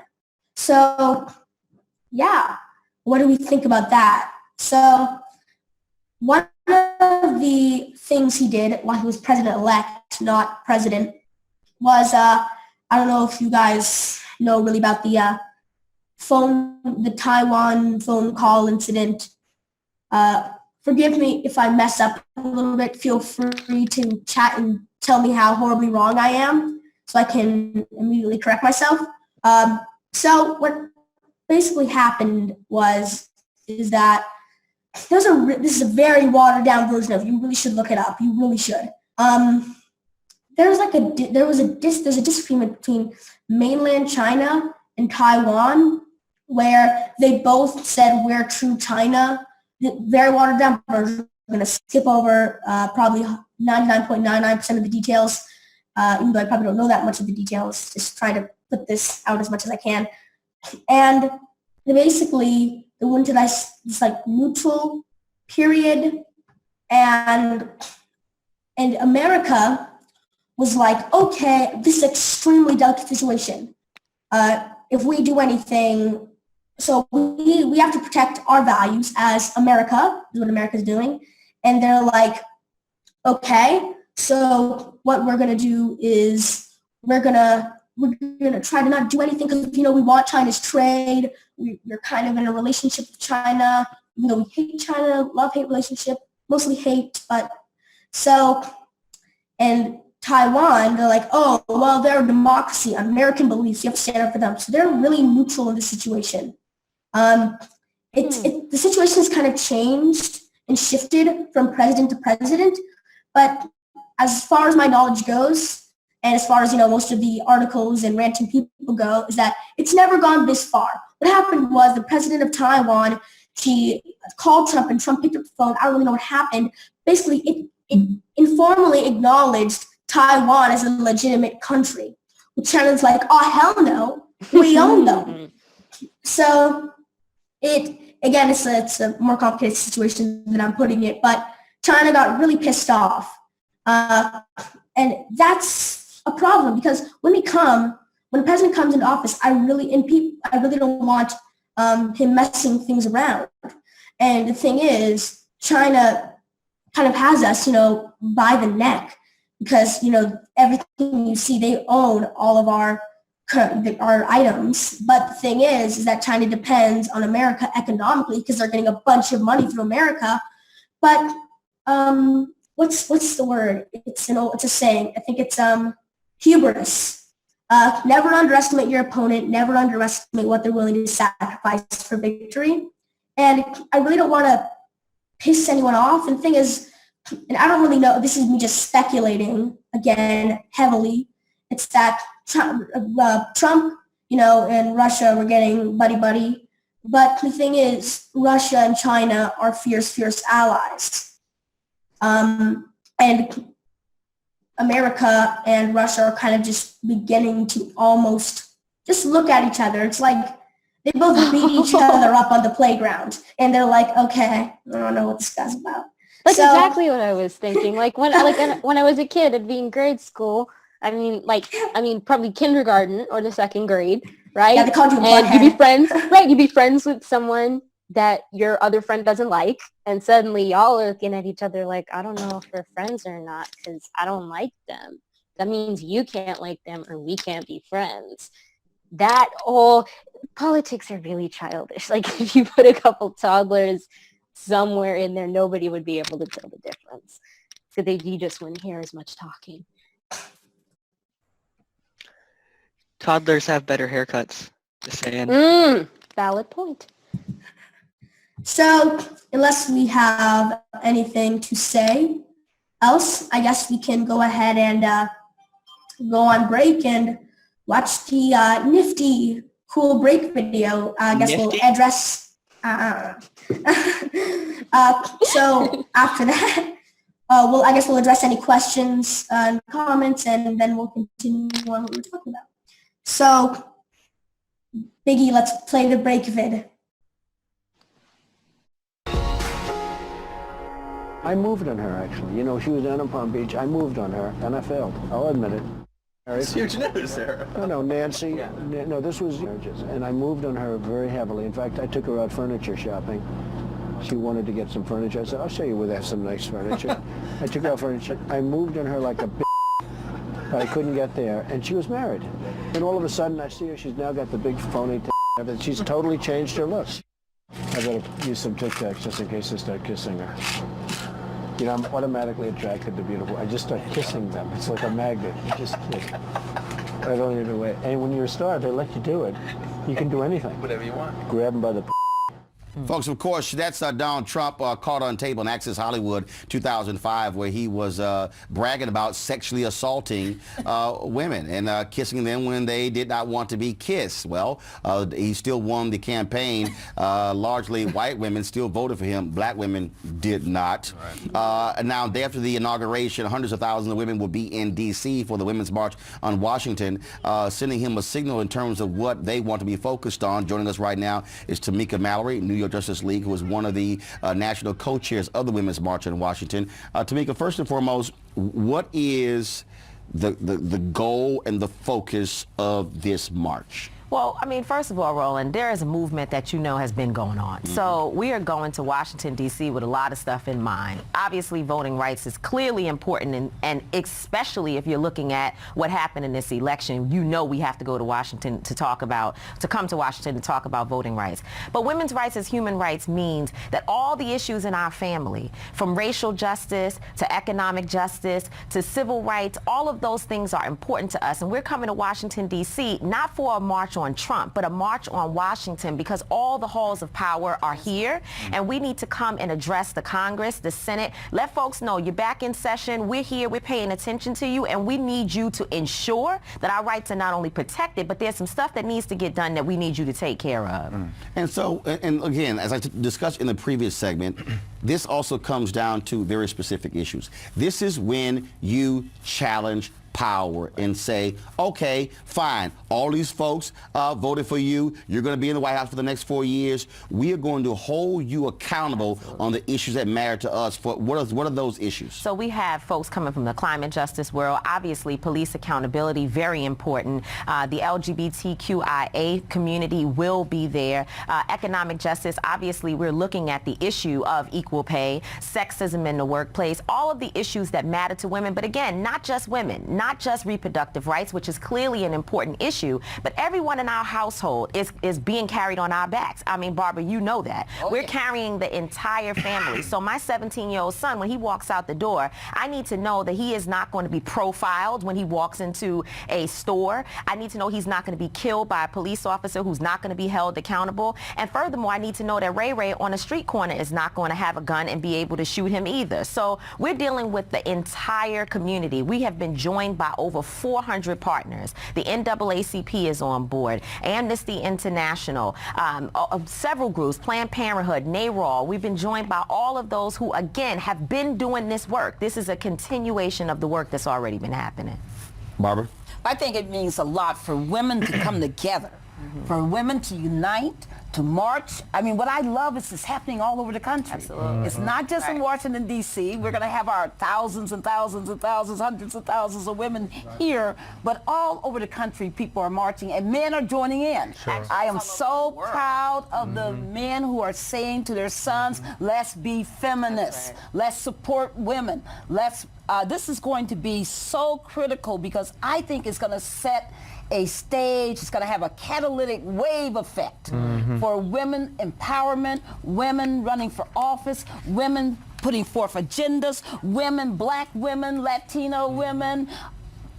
So, yeah, what do we think about that? So, one of the things he did while he was president-elect, not president, was I don't know if you guys know really about the Taiwan phone call incident. Forgive me if I mess up a little bit. Feel free to chat and tell me how horribly wrong I am so I can immediately correct myself. So what basically happened is that this is a very watered down version of it. You really should look it up. You really should. There's a disagreement between mainland China and Taiwan where they both said we're true China. The very watered down version. I'm going to skip over probably 99.99% of the details, even though I probably don't know that much of the details. Just trying to put this out as much as I can. And they went to this like neutral period, and America was like, okay, this is an extremely delicate situation. If we do anything, so we have to protect our values as America, is what America's doing. And they're like, okay, so what we're gonna do is we're gonna try to not do anything because we want China's trade. We're kind of in a relationship with China, even though we hate China, love-hate relationship, mostly hate, but so, and Taiwan, they're like, oh, well, they're a democracy, American beliefs, you have to stand up for them. So they're really neutral in this situation. The situation has kind of changed and shifted from president to president, but as far as my knowledge goes, and as far as, most of the articles and ranting people go, is that it's never gone this far. What happened was the president of Taiwan, she called Trump and Trump picked up the phone. I don't really know what happened. Basically, it informally acknowledged Taiwan as a legitimate country. Well, China's like, oh, hell no, we own them. So it's a more complicated situation than I'm putting it, but China got really pissed off. And that's a problem because when the president comes into office, I really don't want him messing things around. And the thing is, China kind of has us, by the neck because, everything you see, they own all of our items. But the thing is that China depends on America economically because they're getting a bunch of money through America. But what's the word? It's a saying. I think it's hubris. Never underestimate your opponent. Never underestimate what they're willing to sacrifice for victory. And I really don't want to piss anyone off. And the thing is, and I don't really know, this is me just speculating, again, heavily, it's that Trump, and Russia were getting buddy-buddy. But the thing is, Russia and China are fierce allies. And America and Russia are kind of just beginning to almost just look at each other. It's like they both beat each other up on the playground. And they're like, okay, I don't know what this guy's about. That's exactly what I was thinking. Like when I was a kid, I'd be in grade school. Probably kindergarten or the second grade, right? Yeah, they called you a and butthead. you'd be friends, right? You'd be friends with someone that your other friend doesn't like, and suddenly y'all are looking at each other like, I don't know if we're friends or not because I don't like them. That means you can't like them or we can't be friends. That all politics are really childish. Like if you put a couple toddlers somewhere in there, nobody would be able to tell the difference. So you just wouldn't hear as much talking. Toddlers have better haircuts. Just saying. Valid point. So unless we have anything to say else, I guess we can go ahead and go on break and watch the nifty, cool break video. I guess Nifty? we'll address. So after that, I guess we'll address any questions and comments, and then we'll continue on what we were talking about. So, Biggie, let's play the break vid. I moved on her, actually. You know, she was down in Palm Beach. I moved on her, and I failed. I'll admit it. It's huge news, Sarah. No, Nancy. No, this was marriages. And I moved on her very heavily. In fact, I took her out furniture shopping. She wanted to get some furniture. I said, I'll show you where they have some nice furniture. I took her out furniture. I moved on her like a bitch, but I couldn't get there. And she was married. And all of a sudden, I see her. She's now got the big phony everything. She's totally changed her looks. I better use some Tic Tacs just in case I start kissing her. You know, I'm automatically attracted to beautiful. I just start kissing them. It's like a magnet. You just kiss. I don't even wait. And when you're a star, they let you do it. You can do anything. Whatever you want. Grab them by the Folks, of course, that's Donald Trump caught on tape on Access Hollywood 2005, where he was bragging about sexually assaulting women and kissing them when they did not want to be kissed. Well, he still won the campaign. Largely white women still voted for him. Black women did not. Right. Now, after the inauguration, hundreds of thousands of women will be in D.C. for the Women's March on Washington, sending him a signal in terms of what they want to be focused on. Joining us right now is Tamika Mallory, New York Justice League, who is one of the national co-chairs of the Women's March in Washington. Tamika, first and foremost, what is the goal and the focus of this march? Well, I mean, first of all, Roland, there is a movement that you know has been going on. Mm-hmm. So we are going to Washington, D.C. with a lot of stuff in mind. Obviously, voting rights is clearly important, and especially if you're looking at what happened in this election, you know we have to go to Washington to come to Washington to talk about voting rights. But women's rights as human rights means that all the issues in our family, from racial justice to economic justice to civil rights, all of those things are important to us. And we're coming to Washington, D.C. not for a march on Trump, but a march on Washington, because all the halls of power are here, and we need to come and address the Congress, the Senate, let folks know you're back in session, we're here, we're paying attention to you, and we need you to ensure that our rights are not only protected, but there's some stuff that needs to get done that we need you to take care of. And so, and again, as I discussed in the previous segment, this also comes down to very specific issues. This is when you challenge power and say, okay, fine, all these folks voted for you. You're going to be in the White House for the next 4 years. We are going to hold you accountable on the issues that matter to us. For what are those issues? So we have folks coming from the climate justice world. Obviously, police accountability, very important. The LGBTQIA community will be there. Economic justice, obviously, we're looking at the issue of equal pay, sexism in the workplace, all of the issues that matter to women. But again, not just women, not just reproductive rights, which is clearly an important issue, but everyone in our household is being carried on our backs. I mean, Barbara, you know that. We're carrying the entire family. So my 17-year-old son, when he walks out the door, I need to know that he is not going to be profiled when he walks into a store. I need to know he's not going to be killed by a police officer who's not going to be held accountable. And furthermore, I need to know that Ray Ray on a street corner is not going to have a gun and be able to shoot him either. So we're dealing with the entire community. We have been joined by over 400 partners. The NAACP is on board, Amnesty International, several groups, Planned Parenthood, NARAL. We've been joined by all of those who, again, have been doing this work. This is a continuation of the work that's already been happening. Barbara? I think it means a lot for women to come together, for women to unite, to march. I mean, what I love is it's happening all over the country. Absolutely. It's not just in Washington, D.C. We're going to have our thousands and thousands and thousands, hundreds of thousands of women here, but all over the country, people are marching, and men are joining in. Sure. I am so proud of the men who are saying to their sons, let's be feminists. Right. Let's support women. This is going to be so critical, because I think it's going to set a stage. It's going to have a catalytic wave effect for women empowerment, women running for office, women putting forth agendas, women, black women, Latino women,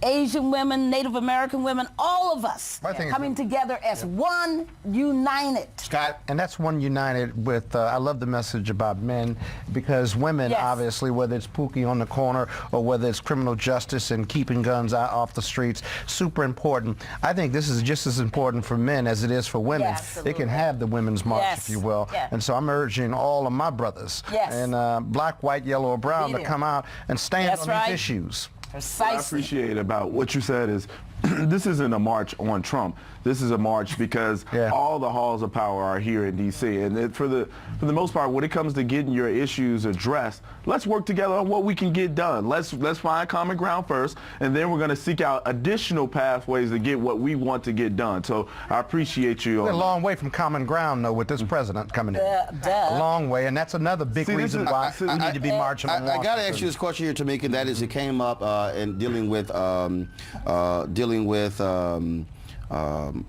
Asian women, Native American women, all of us coming together as one united. Scott? And that's one united with, I love the message about men, because women, obviously, whether it's Pookie on the corner or whether it's criminal justice and keeping guns out off the streets, super important. I think this is just as important for men as it is for women. They can have the Women's March, if you will. And so I'm urging all of my brothers, and black, white, yellow, or brown, to come out and stand on these issues. What I appreciate about what you said is this isn't a march on Trump. This is a march because all the halls of power are here in D.C. And for the most part, when it comes to getting your issues addressed, let's work together on what we can get done. Let's find common ground first, and then we're going to seek out additional pathways to get what we want to get done. So I appreciate you. We're a long way from common ground, though, with this president coming in. A long way, and that's another big reason why we need to be marching on Washington. I got to ask you this question here, Tamika, and that is, it came up in dealing with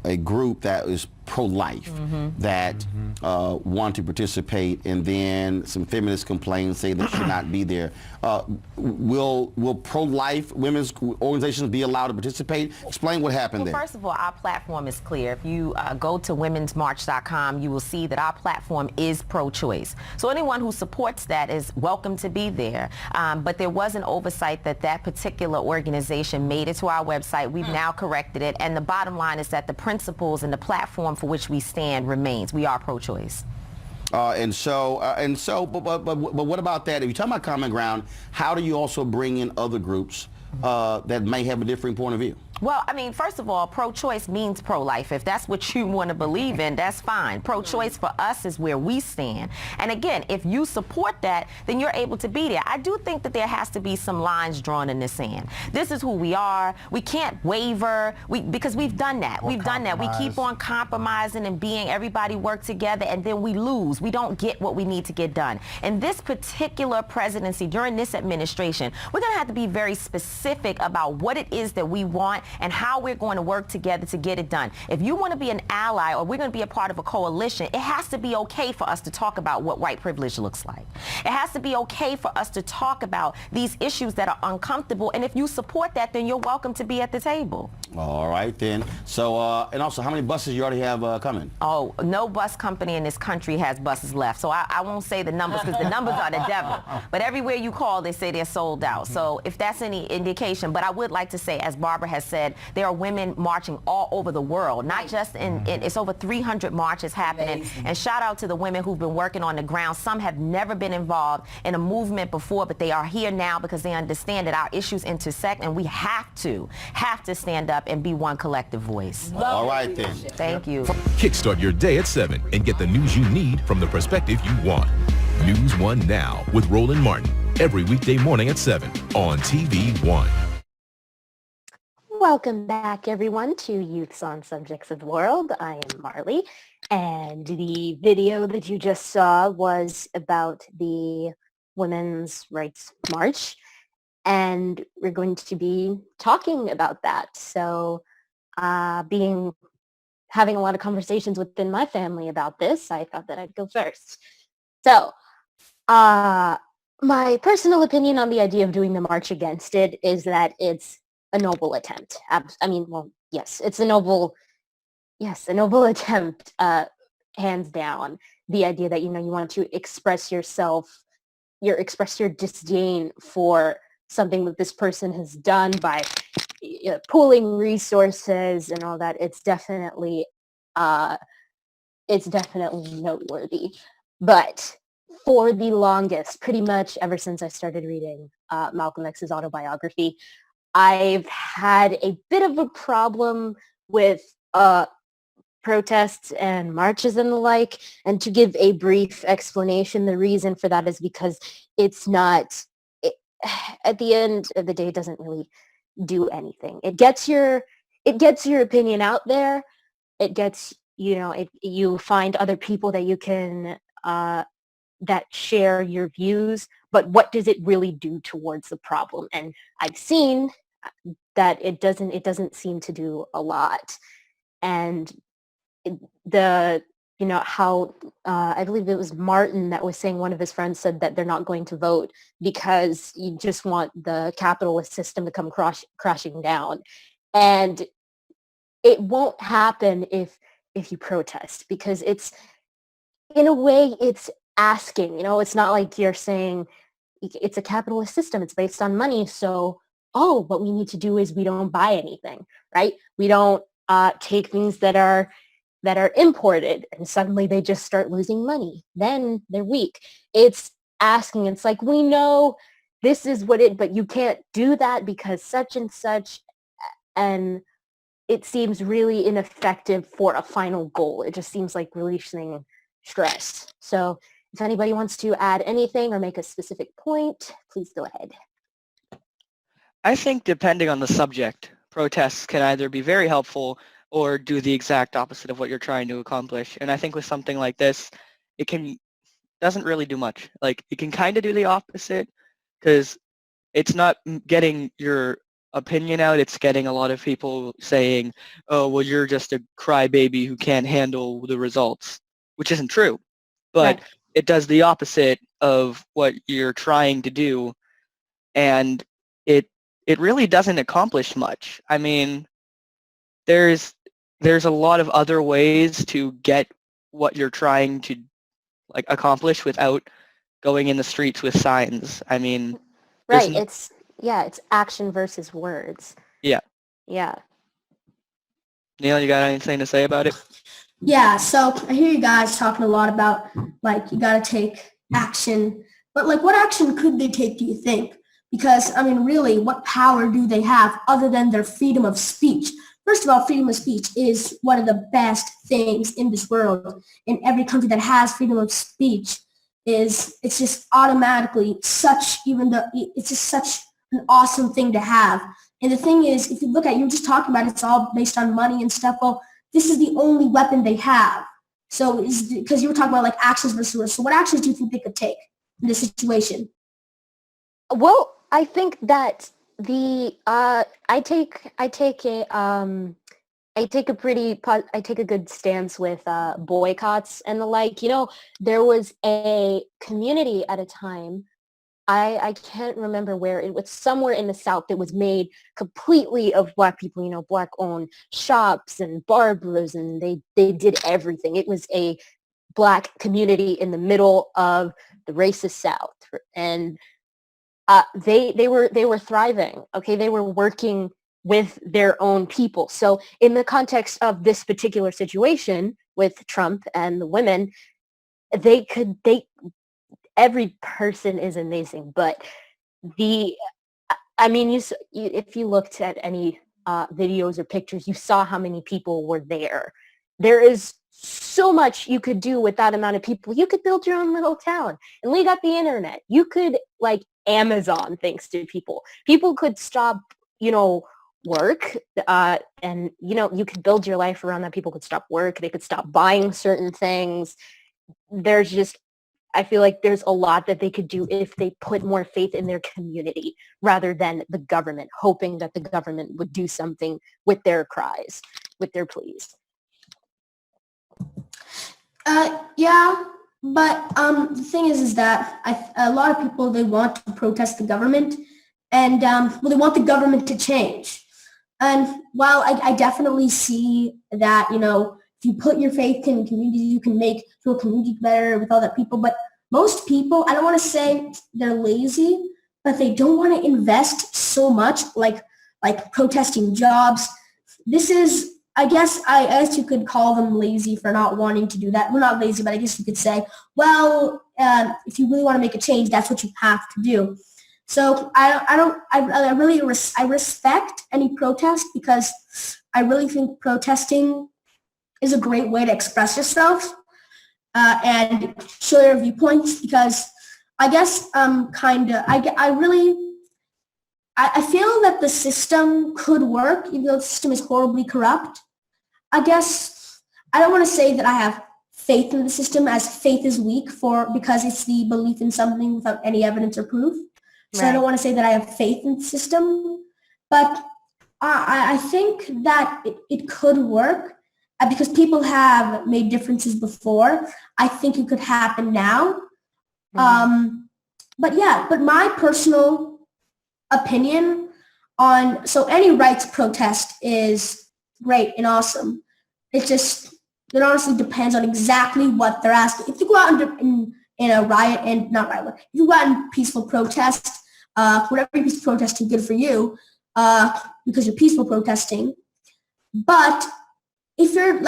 a group that is pro-life that want to participate, and then some feminists complain, say they should not be there. Will pro-life women's organizations be allowed to participate? Explain what happened there. First of all, our platform is clear. If you go to womensmarch.com, you will see that our platform is pro-choice. So anyone who supports that is welcome to be there. But there was an oversight that that particular organization made it to our website. We've now corrected it. And the bottom line is that the principles and the platform for which we stand remains. We are pro-choice. But what about that? If you're talking about common ground, how do you also bring in other groups that may have a different point of view? Well, I mean, first of all, pro-choice means pro-life. If that's what you want to believe in, that's fine. Pro-choice for us is where we stand. And again, if you support that, then you're able to be there. I do think that there has to be some lines drawn in the sand. This is who we are. We can't waver because we've done that. We've done that. We keep on compromising and being everybody work together, and then we lose. We don't get what we need to get done. In this particular presidency, during this administration, we're going to have to be very specific about what it is that we want and how we're going to work together to get it done. If you want to be an ally or we're going to be a part of a coalition, it has to be okay for us to talk about what white privilege looks like. It has to be okay for us to talk about these issues that are uncomfortable, and if you support that, then you're welcome to be at the table. All right, then. So, and also, how many buses you already have coming? Oh, no bus company in this country has buses left, so I won't say the numbers because the numbers are the devil. But everywhere you call, they say they're sold out. So if that's any indication, but I would like to say, as Barbara has said, there are women marching all over the world, not just in it's over 300 marches happening. Amazing. And shout out to the women who've been working on the ground. Some have never been involved in a movement before, but they are here now because they understand that our issues intersect, and we have to stand up and be one collective voice. All right, then. Thank you. Kickstart your day at 7 and get the news you need from the perspective you want. News 1 Now with Roland Martin, every weekday morning at 7 on TV 1. Welcome back, everyone, to Youths on Subjects of the World. I am Marley, and the video that you just saw was about the Women's Rights March, and we're going to be talking about that. So having a lot of conversations within my family about this, I thought that I'd go first. So my personal opinion on the idea of doing the march against it is that it's a noble attempt. Yes, it's a noble attempt, hands down. The idea that, you want to express yourself, express your disdain for something that this person has done by pooling resources and all that. It's definitely noteworthy. But for the longest, pretty much ever since I started reading Malcolm X's autobiography, I've had a bit of a problem with protests and marches and the like. And to give a brief explanation, the reason for that is because at the end of the day, it doesn't really do anything. It gets your opinion out there. It gets, you find other people that you can, that share your views, but what does it really do towards the problem? And I've seen that it doesn't seem to do a lot. And the how I believe it was Martin that was saying, one of his friends said that they're not going to vote because you just want the capitalist system to come crashing down. And it won't happen if you protest, because it's, in a way, it's asking, it's not like you're saying it's a capitalist system, it's based on money, so what we need to do is we don't buy anything, right? We don't take things that are imported, and suddenly they just start losing money. Then they're weak. It's asking, it's like, we know this is but you can't do that because such and such, and it seems really ineffective for a final goal. It just seems like releasing stress. So if anybody wants to add anything or make a specific point, please go ahead. I think depending on the subject, protests can either be very helpful or do the exact opposite of what you're trying to accomplish. And I think with something like this, it doesn't really do much. Like, it can kind of do the opposite, because it's not getting your opinion out, it's getting a lot of people saying, oh, well, you're just a crybaby who can't handle the results, which isn't true. But it does the opposite of what you're trying to do, and it really doesn't accomplish much. I mean, there's a lot of other ways to get what you're trying to accomplish without going in the streets with signs. I mean, right, it's action versus words. Yeah. Neil, you got anything to say about it? Yeah, so I hear you guys talking a lot about, you got to take action. But, what action could they take, do you think? Because, I mean, really, what power do they have other than their freedom of speech? First of all, freedom of speech is one of the best things in this world. In every country that has freedom of speech, it's just automatically it's just such an awesome thing to have. And the thing is, if you look at, you were just talking about it's all based on money and stuff. Well, this is the only weapon they have. So, because you were talking about actions versus words. So what actions do you think they could take in this situation? Well, I think that I take a good stance with boycotts and the like. There was a community at a time, I can't remember where, it was somewhere in the South, that was made completely of Black people, Black-owned shops and barbers, and they did everything. It was a Black community in the middle of the racist South, and they were thriving. Okay, they were working with their own people. So in the context of this particular situation with Trump and the women, every person is amazing, but if you looked at any videos or pictures, you saw how many people were there. There is so much you could do with that amount of people. You could build your own little town, and we got the internet. You could Amazon things to people. People could stop, work, and you could build your life around that. People could stop work. They could stop buying certain things. I feel like there's a lot that they could do if they put more faith in their community rather than the government, hoping that the government would do something with their cries, with their pleas. Yeah, but the thing is that a lot of people, they want to protest the government, and they want the government to change. And while I definitely see that, if you put your faith in community, you can make your community better with all that people. But most people, I don't want to say they're lazy, but they don't want to invest so much, like protesting jobs. This is, I guess you could call them lazy for not wanting to do that. We're not lazy, but I guess you could say, well, if you really want to make a change, that's what you have to do. So I respect any protest, because I really think protesting is a great way to express yourself and show your viewpoints, because I guess I feel that the system could work, even though the system is horribly corrupt. I guess I don't want to say that I have faith in the system, as faith is weak because it's the belief in something without any evidence or proof. So I don't want to say that I have faith in the system, but I think that it could work. because people have made differences before, I think it could happen now. But my personal opinion on, so any rights protest is great and awesome. It honestly depends on exactly what they're asking. If you go out in a riot, and not riot, if you go out in peaceful protest, whatever you're peaceful protesting, good for you, because you're peaceful protesting. But if you're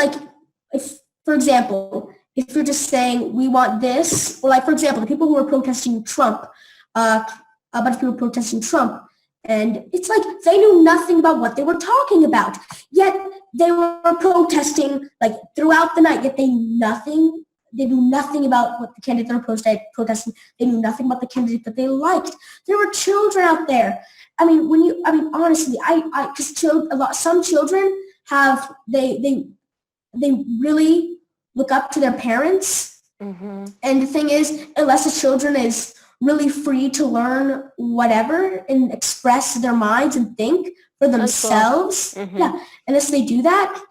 for example, if you're just saying we want this, or like, for example, the people who were protesting Trump, a bunch of people protesting Trump, and it's like they knew nothing about what they were talking about, yet they were protesting like throughout the night, yet they knew nothing about what the candidate they were protesting. They knew nothing about the candidate that they liked. There were children out there. Honestly, because some children have, they really look up to their parents. And the thing is, unless a children is really free to learn whatever and express their minds and think for themselves, unless they do that,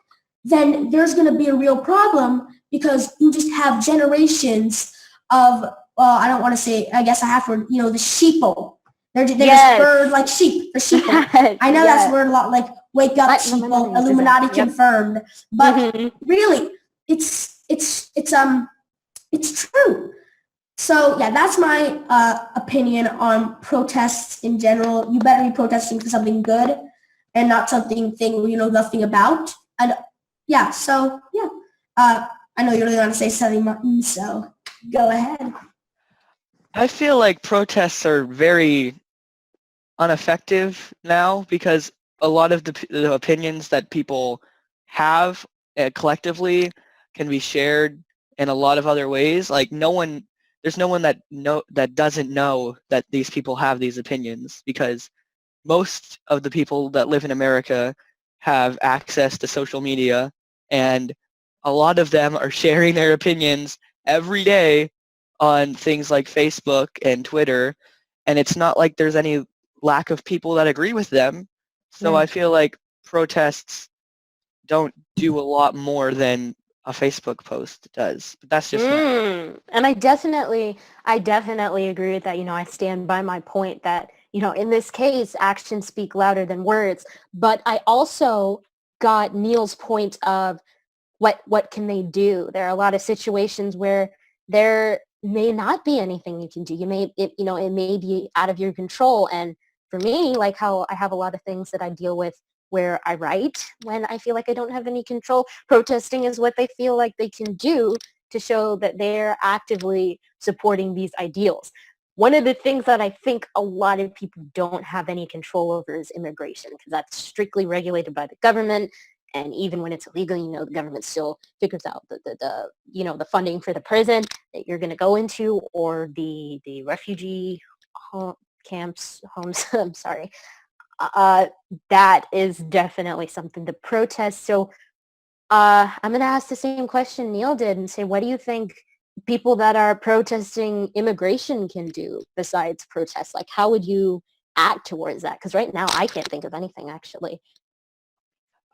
then there's going to be a real problem, because you just have generations of, I don't want to say, I guess I have to, the sheeple. They're just bird like sheep. They're sheeple. I know that's a word a lot, like wake up sheeple, Illuminati confirmed. But really, it's true. So yeah, that's my opinion on protests in general. You better be protesting for something good and not something you know nothing about. And I know you really want to say something, Martin, so go ahead. I feel like protests are very ineffective now, because a lot of the opinions that people have collectively can be shared in a lot of other ways. Like there's no one that doesn't know that these people have these opinions, because most of the people that live in America have access to social media, and a lot of them are sharing their opinions every day on things like Facebook and Twitter, and it's not like there's any lack of people that agree with them. So I feel like protests don't do a lot more than a Facebook post does. But that's just and I definitely agree with that. I stand by my point that, in this case, actions speak louder than words. But I also got Neil's point of what can they do? There are a lot of situations where there may not be anything you can do. It may be out of your control. And for me, like how I have a lot of things that I deal with where I write when I feel like I don't have any control, protesting is what they feel like they can do to show that they're actively supporting these ideals. One of the things that I think a lot of people don't have any control over is immigration, because that's strictly regulated by the government. And even when it's illegal, the government still figures out the funding for the prison that you're going to go into, or the refugee homes. I'm sorry. That is definitely something to protest. So I'm going to ask the same question Neil did and say, what do you think people that are protesting immigration can do besides protest? Like, how would you act towards that? Because right now I can't think of anything, actually.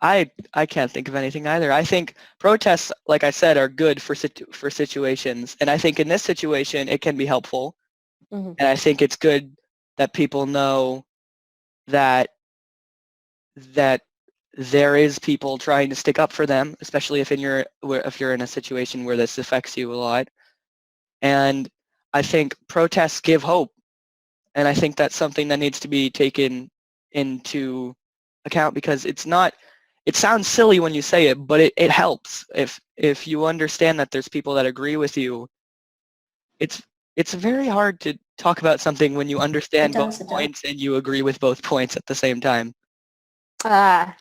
I can't think of anything either. I think protests, like I said, are good for situations, and I think in this situation it can be helpful. And I think it's good that people know that there is people trying to stick up for them, especially if you're in a situation where this affects you a lot. And I think protests give hope, and I think that's something that needs to be taken into account, because it sounds silly when you say it, but it helps. If you understand that there's people that agree with you, it's very hard to talk about something when you understand both points and you agree with both points at the same time. I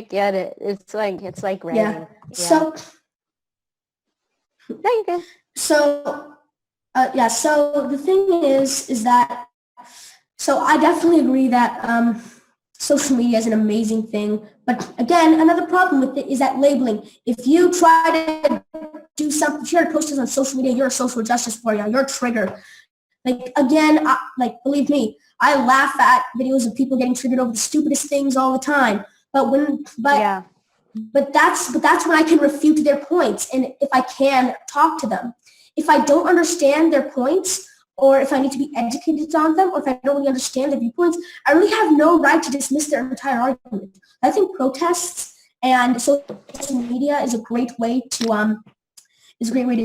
get it. It's like raining. Yeah. So there you go. So the thing is that, so I definitely agree that social media is an amazing thing. But again, another problem with it is that labeling. If you try to do something, if you're trying to post this on social media, you're a social justice warrior, you're triggered. Like, again, believe me, I laugh at videos of people getting triggered over the stupidest things all the time. But but that's when I can refute their points, and if I can talk to them. If I don't understand their points, or if I need to be educated on them, or if I don't really understand their viewpoints, I really have no right to dismiss their entire argument. I think protests and social media is a great way to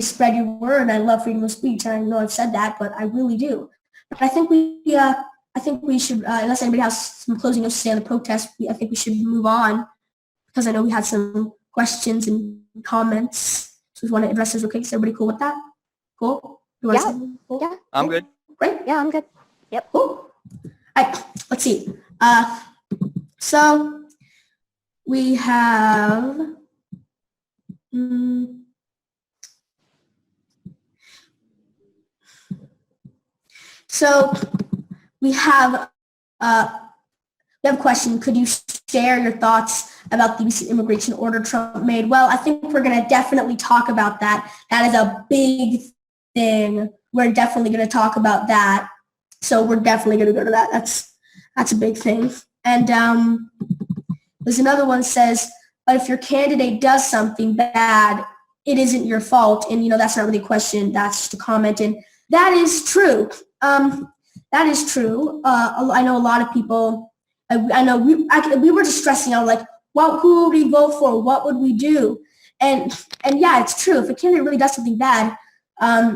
spread your word. I love freedom of speech, and I know I've said that, but I really do. But I think we should, unless anybody has some closing notes to say on the protest, I think we should move on, because I know we had some questions and comments. So we want to address those. Okay, is everybody cool with that? Cool? Yeah. Cool? Yeah. I'm good. Great. Yeah, I'm good. Yep. Cool. All right, let's see. So we have, we have a question. Could you share your thoughts about the recent immigration order Trump made? Well, I think we're going to definitely talk about that. That is a big thing. We're definitely going to talk about that. So we're definitely going to go to that. That's a big thing. And there's another one that says, but if your candidate does something bad, it isn't your fault. And, that's not really a question. That's just a comment. And that is true. That is true. I know a lot of people, I know we were just stressing out, like, who would we vote for? What would we do? And yeah, it's true. If a candidate really does something bad,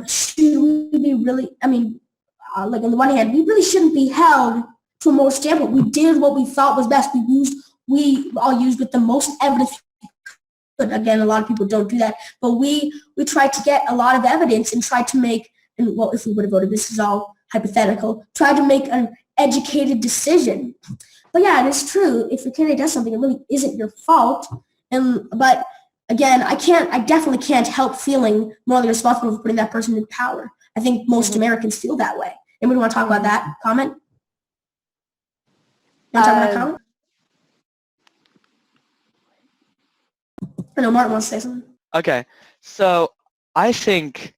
should we be really, like on the one hand, we really shouldn't be held to a moral standard. We did what we thought was best. We all used with the most evidence. But again, a lot of people don't do that. But we tried to get a lot of evidence and tried to make, and well, if we would have voted, this is all hypothetical, tried to make an educated decision. But yeah, it is true. If your candidate does something, it really isn't your fault. But again, I definitely can't help feeling morally responsible for putting that person in power. I think most Americans feel that way. Anybody want to talk about that? Comment? Want to talk about that comment? I know Martin wants to say something. Okay, so I think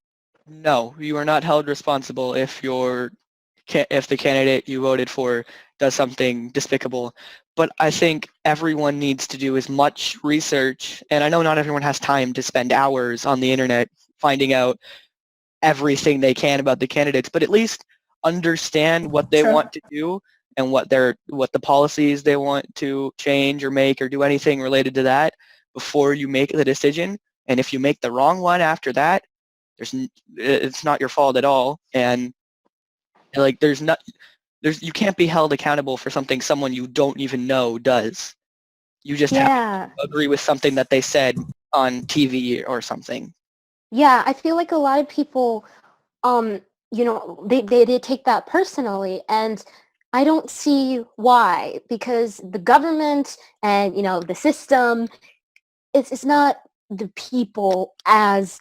no, you are not held responsible if the candidate you voted for does something despicable. But I think everyone needs to do as much research, and I know not everyone has time to spend hours on the internet finding out everything they can about the candidates, but at least understand what they want to do and what the policies they want to change or make or do anything related to that before you make the decision. And if you make the wrong one after that, it's not your fault at all. And like you can't be held accountable for something someone you don't even know does. You just have to agree with something that they said on TV or something. Yeah, I feel like a lot of people, they take that personally, and I don't see why, because the government and, the system, it's not the people as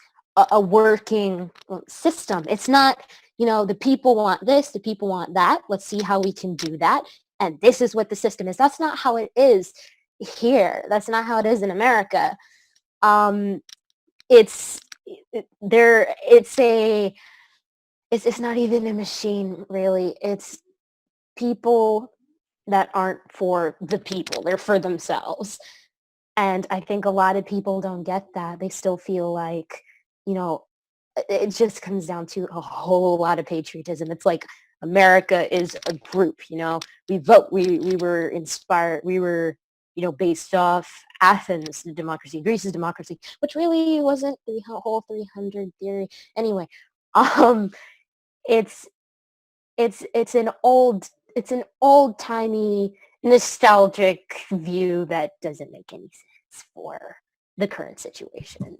a working system. It's not, the people want this, the people want that. Let's see how we can do that. And this is what the system is. That's not how it is here. That's not how it is in America. It's not even a machine, really. It's people that aren't for the people. They're for themselves. And I think a lot of people don't get that. They still feel like, it just comes down to a whole lot of patriotism. It's like America is a group, we vote. We were inspired. We were, based off Athens' democracy, Greece's democracy, which really wasn't the whole 300 theory. Anyway, it's an old-timey nostalgic view that doesn't make any sense for the current situation.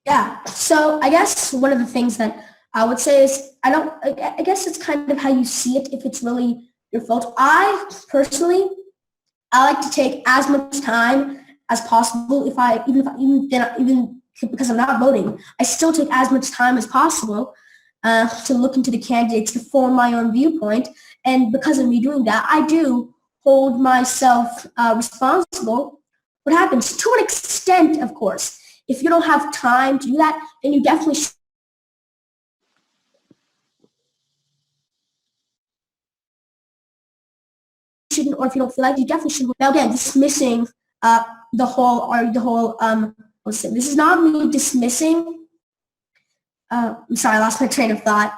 Yeah, so I guess one of the things that I would say is, I guess it's kind of how you see it, if it's really your fault. I personally like to take as much time as possible. Even because I'm not voting, I still take as much time as possible to look into the candidates, to form my own viewpoint. And because of me doing that, I do hold myself responsible. What happens? To an extent, of course. If you don't have time to do that, then you definitely shouldn't, or if you don't feel like, you definitely shouldn't. Now again, dismissing the whole listen, this is not me dismissing. I'm sorry, I lost my train of thought.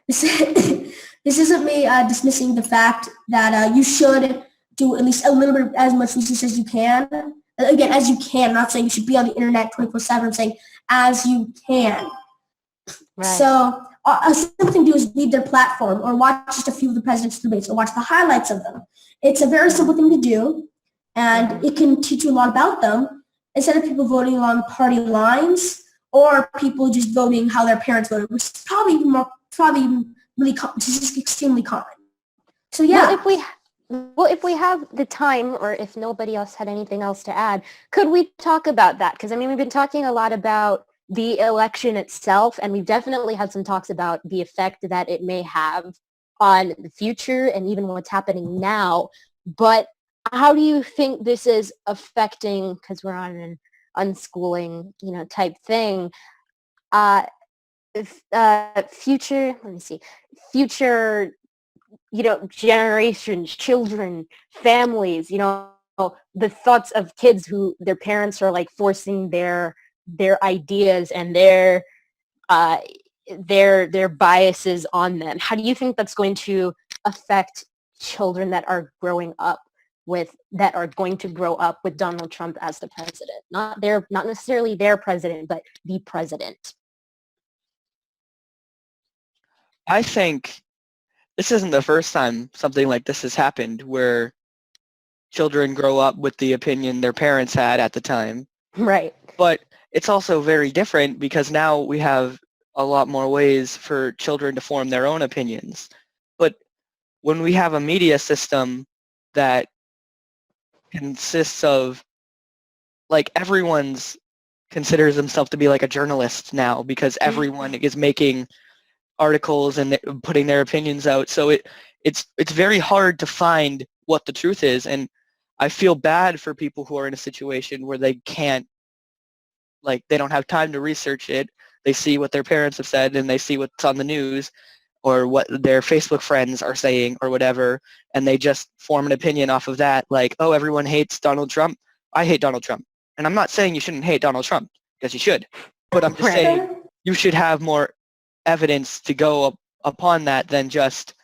This isn't me dismissing the fact that you should do at least a little bit as much research as you can. Again, as you can. I'm not saying you should be on the internet 24/7. I'm saying as you can. Right. So a simple thing to do is read their platform or watch just a few of the president's debates or watch the highlights of them. It's a very simple thing to do, and it can teach you a lot about them instead of people voting along party lines or people just voting how their parents voted, which is probably really just extremely common. So yeah. Well, if we have the time, or if nobody else had anything else to add, could we talk about that? Because I mean, we've been talking a lot about the election itself, and we've definitely had some talks about the effect that it may have on the future and even what's happening now. But how do you think this is affecting, because we're on an unschooling, type thing, future generations, children, families, the thoughts of kids who their parents are like forcing their ideas and their biases on them. How do you think that's going to affect children that are going to grow up with Donald Trump as the president? Not necessarily their president, but the president. I think this isn't the first time something like this has happened, where children grow up with the opinion their parents had at the time. Right. But it's also very different because now we have a lot more ways for children to form their own opinions. But when we have a media system that consists of, like, everyone's considers themselves to be like a journalist now because everyone is making articles and putting their opinions out. So it's very hard to find what the truth is, and I feel bad for people who are in a situation where they can't, like, they don't have time to research it. They see what their parents have said and they see what's on the news or what their Facebook friends are saying or whatever, and they just form an opinion off of that, like, oh, everyone hates Donald Trump. I hate Donald Trump. And I'm not saying you shouldn't hate Donald Trump, because you should, but I'm just saying you should have more evidence to go upon that than just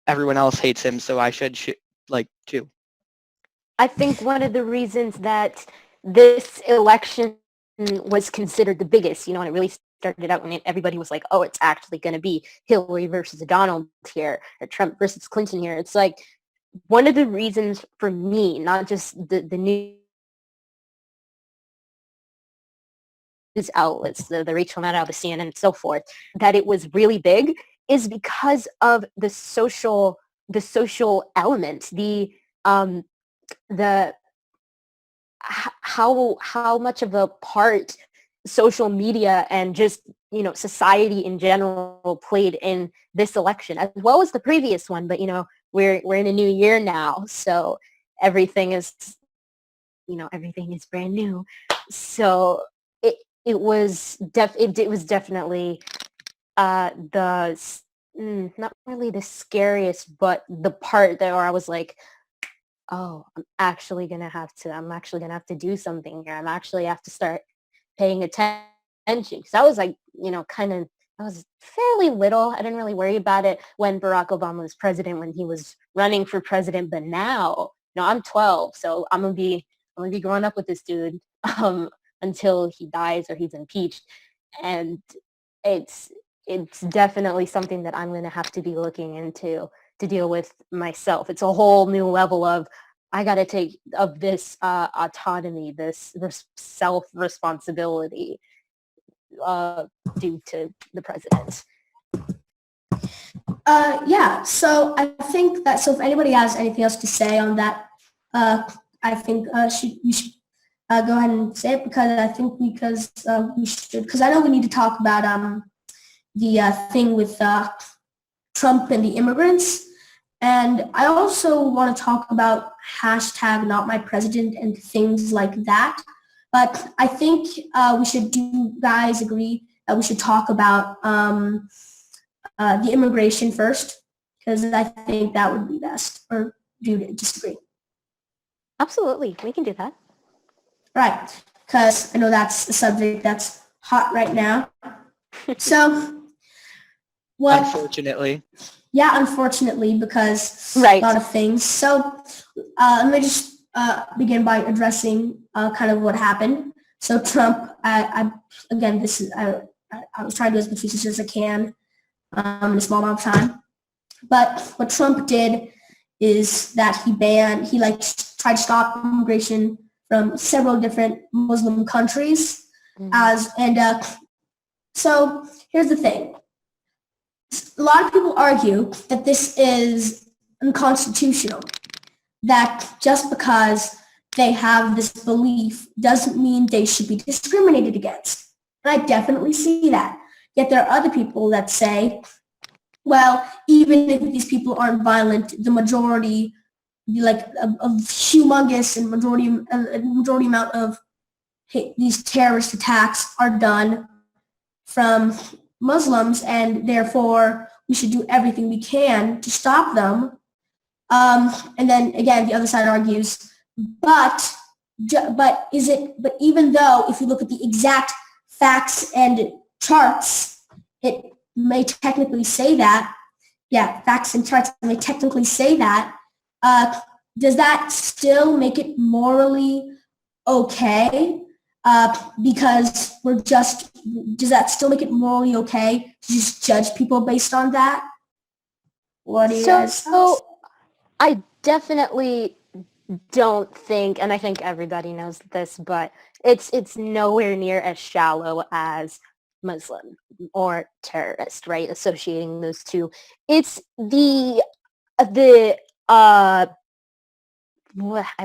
everyone else hates him, so I should too. I think one of the reasons that this election was considered the biggest, and it really started out when everybody was like, oh, it's actually going to be Hillary versus Donald here, or Trump versus Clinton here. It's like one of the reasons for me, not just the news outlets, the Rachel Maddow, the CNN, and so forth, that it was really big is because of the social element, how much of a part social media and just society in general played in this election, as well as the previous one. But we're in a new year now, so everything is brand new. So it was definitely not really the scariest, but the part there where I was like, oh, I'm actually gonna have to do something here. I'm actually have to start paying attention. Because I was like, I was fairly little. I didn't really worry about it when Barack Obama was president, when he was running for president. But now, I'm 12, so I'm gonna be growing up with this dude until he dies or he's impeached. And it's definitely something that I'm going to have to be looking into to deal with myself. It's a whole new level of, I got to take of this autonomy, this self-responsibility due to the president. Yeah, so I think that, so if anybody has anything else to say on that, I think we should go ahead and say it, because I think we should, because I know we need to talk about the thing with Trump and the immigrants. And I also want to talk about #NotMyPresident and things like that. But I think we should, do you guys agree that we should talk about the immigration first? Because I think that would be best. Or do you disagree? Absolutely, we can do that. Right, because I know that's a subject that's hot right now. So, what? Unfortunately. Yeah, unfortunately, because right. a lot of things. So, let me just begin by addressing kind of what happened. So, Trump, again, this is I was trying to do as much research as I can in a small amount of time. But what Trump did is that he tried to stop immigration from several different Muslim countries. So here's the thing. A lot of people argue that this is unconstitutional, that just because they have this belief doesn't mean they should be discriminated against. And I definitely see that. Yet there are other people that say, well, even if these people aren't violent, the majority, like a humongous and majority amount of these terrorist attacks are done from Muslims, and therefore we should do everything we can to stop them. And then again, the other side argues, but even though if you look at the exact facts and charts, it may technically say that, facts and charts may technically say that, does that still make it morally okay? Because does that still make it morally okay to just judge people based on that? What do you guys? So I definitely don't think, and I think everybody knows this, but it's nowhere near as shallow as Muslim or terrorist, right? Associating those two. It's I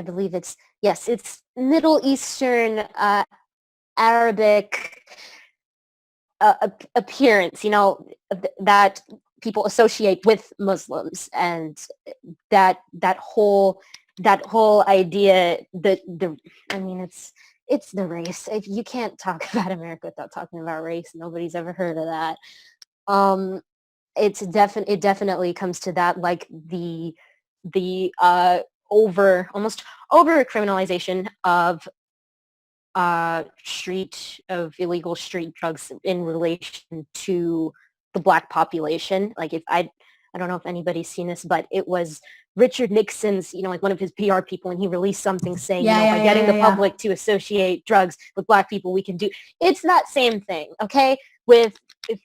believe it's Middle Eastern, Arabic appearance, that people associate with Muslims, and that whole idea, it's the race. You can't talk about America without talking about race. Nobody's ever heard of that. It definitely comes to that, like the almost over criminalization of illegal street drugs in relation to the Black population. Like, if I don't know if anybody's seen this, but it was Richard Nixon's, like one of his PR people, and he released something saying, by getting the public to associate drugs with Black people, we can do. It's that same thing, okay? If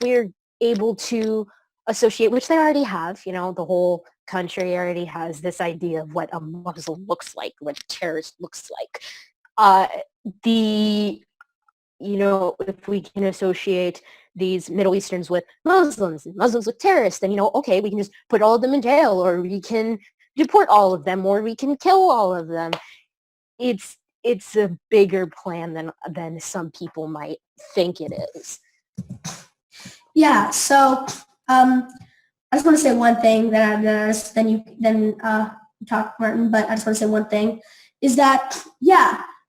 we're able to associate, which they already have, the whole country already has this idea of what a Muslim looks like, what a terrorist looks like. If we can associate these Middle Easterns with Muslims and Muslims with terrorists, then, okay, we can just put all of them in jail, or we can deport all of them, or we can kill all of them. It's a bigger plan than some people might think it is. Yeah, so I just want to say one thing, then you talk, Martin, but I just want to say one thing, is that,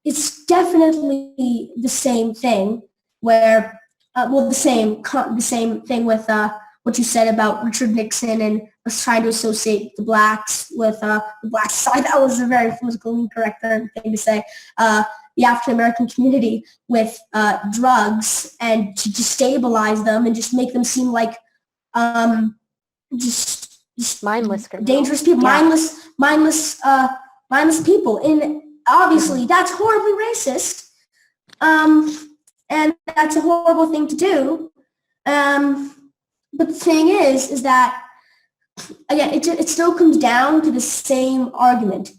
it's definitely the same thing where, the same thing with what you said about Richard Nixon and us trying to associate the blacks with the black side. That was a very politically incorrect thing to say. The African American community with drugs, and to destabilize them and just make them seem like just mindless, dangerous people, mindless people. And obviously, that's horribly racist, and that's a horrible thing to do. But the thing is that, again, it still comes down to the same argument.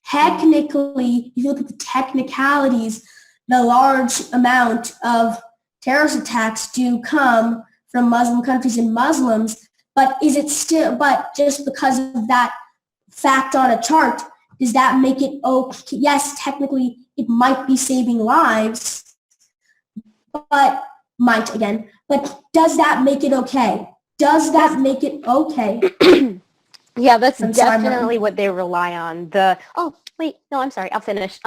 Technically, if you look at the technicalities, the large amount of terrorist attacks do come from Muslim countries and Muslims, but just because of that fact on a chart, does that make it okay? Yes, technically it might be saving lives, but does that make it okay? Does that make it okay? Yeah, that's definitely what they rely on. I'm sorry, I'll finish.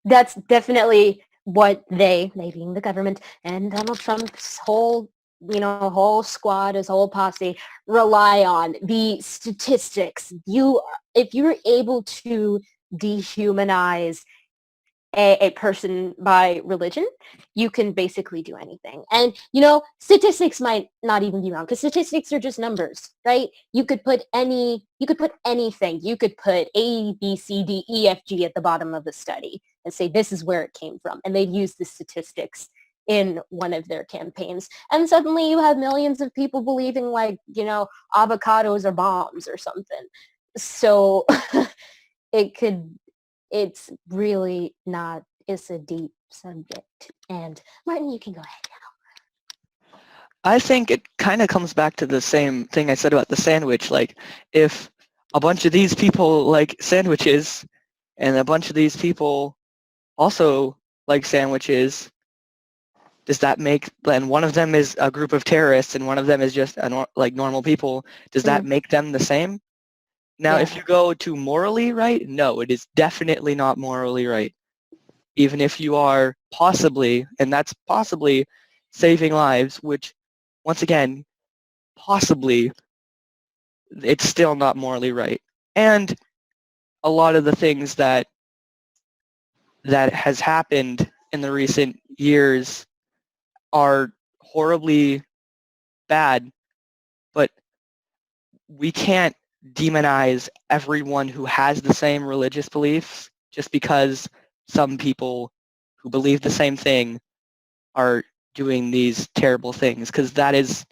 That's definitely what they being the government and Donald Trump's whole squad, his whole posse, rely on. The statistics. If you're able to dehumanize a person by religion, you can basically do anything. And, statistics might not even be wrong, because statistics are just numbers, right? You could put anything. You could put A, B, C, D, E, F, G at the bottom of the study and say, this is where it came from. And they'd use the statistics in one of their campaigns. And suddenly you have millions of people believing avocados are bombs or something. So it's really not, it's a deep subject. And Martin, you can go ahead now. I think it kind of comes back to the same thing I said about the sandwich. Like, if a bunch of these people like sandwiches and a bunch of these people also like sandwiches, does that make, and one of them is a group of terrorists and one of them is just like normal people, does that make them the same? Now, if you go to morally right, no, it is definitely not morally right. Even if you are possibly, and that's possibly saving lives, which, once again, possibly, it's still not morally right. And a lot of the things that has happened in the recent years are horribly bad, but we can't demonize everyone who has the same religious beliefs just because some people who believe the same thing are doing these terrible things, because that's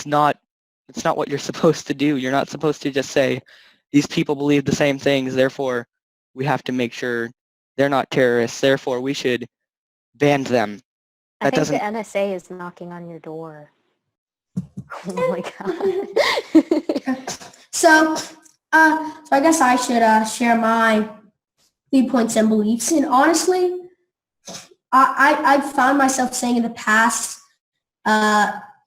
not what you're supposed to do. You're not supposed to just say these people believe the same things, therefore we have to make sure they're not terrorists, therefore we should ban them. I think the NSA is knocking on your door. Oh my God. So I guess I should share my viewpoints and beliefs. And honestly, I've found myself saying in the past,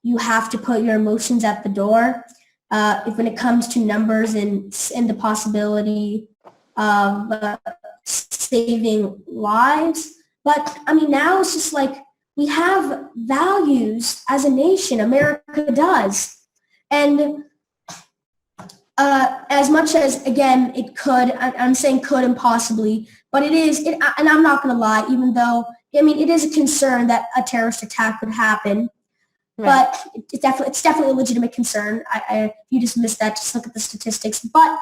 you have to put your emotions at the door when it comes to numbers and the possibility of saving lives. But I mean, now it's just like we have values as a nation. America does. And as much as, again, it could, I'm saying could and possibly, but it is, and I'm not going to lie, even though, I mean, it is a concern that a terrorist attack could happen, but it's definitely a legitimate concern. If you just missed that, just look at the statistics. But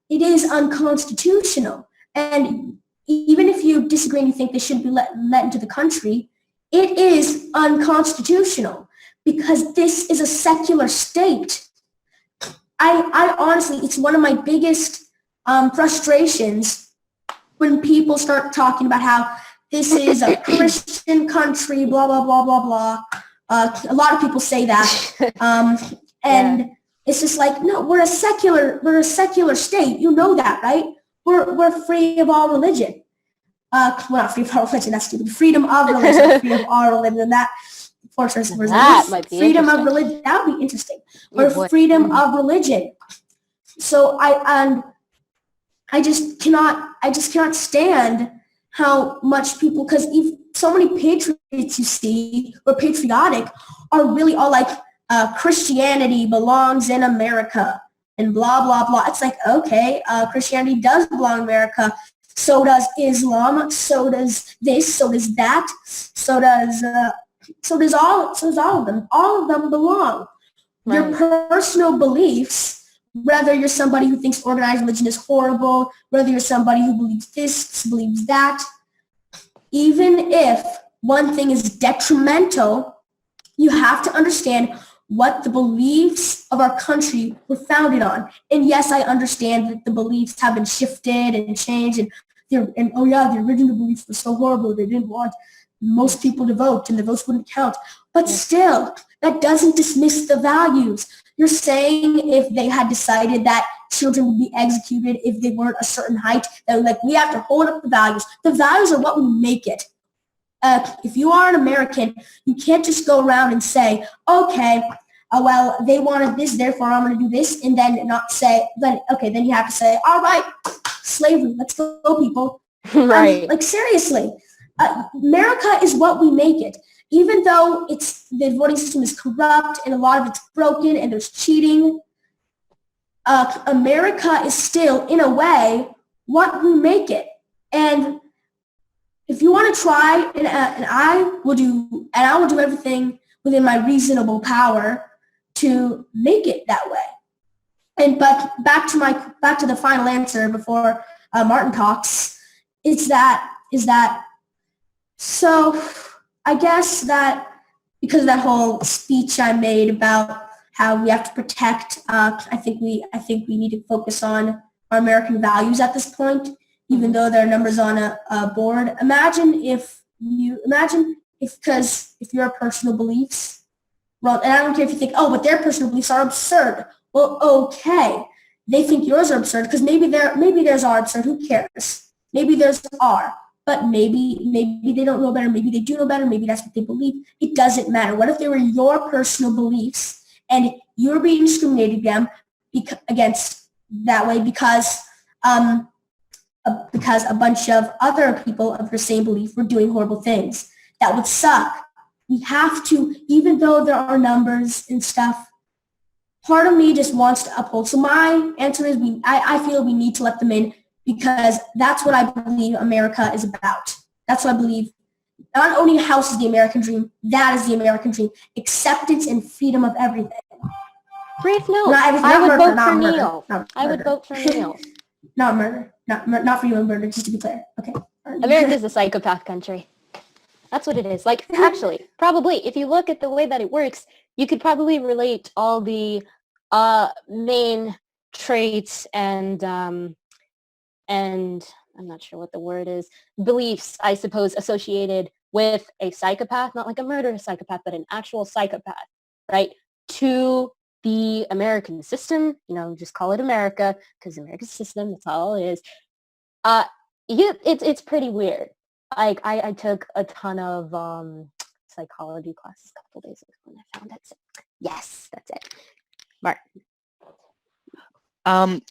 it is unconstitutional. And even if you disagree and you think they shouldn't be let into the country, it is unconstitutional because this is a secular state. I honestly, it's one of my biggest frustrations when people start talking about how this is a Christian country, blah, blah, blah, blah, blah. A lot of people say that. And it's just like, no, we're a secular state. You know that, right? We're free of all religion. Well, not free of all religion, that's stupid. Freedom of religion, free of all religion. And that, that might be freedom of religion, that would be interesting. Or freedom of religion. So I just cannot stand how much people, because so many patriots you see or patriotic are really all like Christianity belongs in America and blah blah blah. It's like, okay, Christianity does belong in America. So does Islam. So does this. So does that. So does all of them. All of them belong. Right. Your personal beliefs, whether you're somebody who thinks organized religion is horrible, whether you're somebody who believes this, believes that, even if one thing is detrimental, you have to understand what the beliefs of our country were founded on. And yes, I understand that the beliefs have been shifted and changed, and the original beliefs were so horrible, they didn't want most people to vote and the votes wouldn't count. But still, that doesn't dismiss the values. You're saying if they had decided that children would be executed if they weren't a certain height, that like we have to hold up the values. The values are what we make it. If you are an American, you can't just go around and say, okay, well, they wanted this, therefore I'm going to do this, and then not say, then you have to say, all right, slavery, let's go, people. Right. Like, seriously, America is what we make it. Even though the voting system is corrupt and a lot of it's broken and there's cheating, America is still, in a way, who make it. And if you want to try, and I will do everything within my reasonable power to make it that way. But back to the final answer before Martin talks, is that so I guess that because of that whole speech I made about how we have to protect, I think we need to focus on our American values at this point, even though there are numbers on a board. Imagine if your personal beliefs, well, and I don't care if you think, oh, but their personal beliefs are absurd. Well, okay, they think yours are absurd because maybe theirs are absurd. Who cares? Maybe theirs are, but maybe they don't know better. Maybe they do know better. Maybe that's what they believe. It doesn't matter. What if they were your personal beliefs and you're being discriminated against that way because a bunch of other people of your same belief were doing horrible things? That would suck. We have to, even though there are numbers and stuff, part of me just wants to uphold. So my answer is I feel we need to let them in because that's what I believe America is about. That's what I believe. Not owning a house is the American dream. That is the American dream. Acceptance and freedom of everything. Brief note. I would vote for Neil. I would vote for Neil. Not murder. Not for you and murder, just to be clear. Okay. America's a psychopath country. That's what it is. Like, actually, probably, if you look at the way that it works, you could probably relate all the main traits and I'm not sure what the word is, beliefs, I suppose, associated with a psychopath, not like a murderous psychopath, but an actual psychopath, right, to the American system. Just call it America, because America's system, that's all it is. It's pretty weird. Like, I took a ton of psychology classes a couple days ago when I found it. So, yes, that's it. Martin.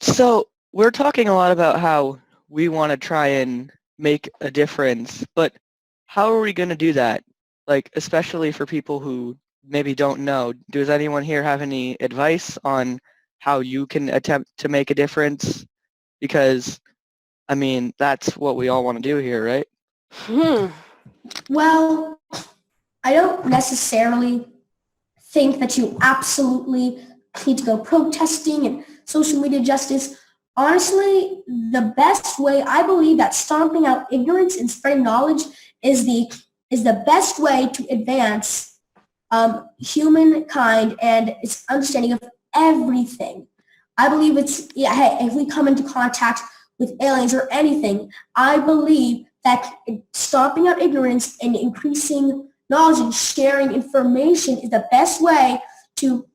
So we're talking a lot about how we want to try and make a difference, but how are we going to do that? Like, especially for people who maybe don't know. Does anyone here have any advice on how you can attempt to make a difference? Because, I mean, that's what we all want to do here, right? Well, I don't necessarily think that you absolutely need to go protesting and social media justice. Honestly, the best way, I believe that stomping out ignorance and spreading knowledge is the best way to advance humankind and its understanding of everything. I believe if we come into contact with aliens or anything, I believe that stomping out ignorance and increasing knowledge and sharing information is the best way to,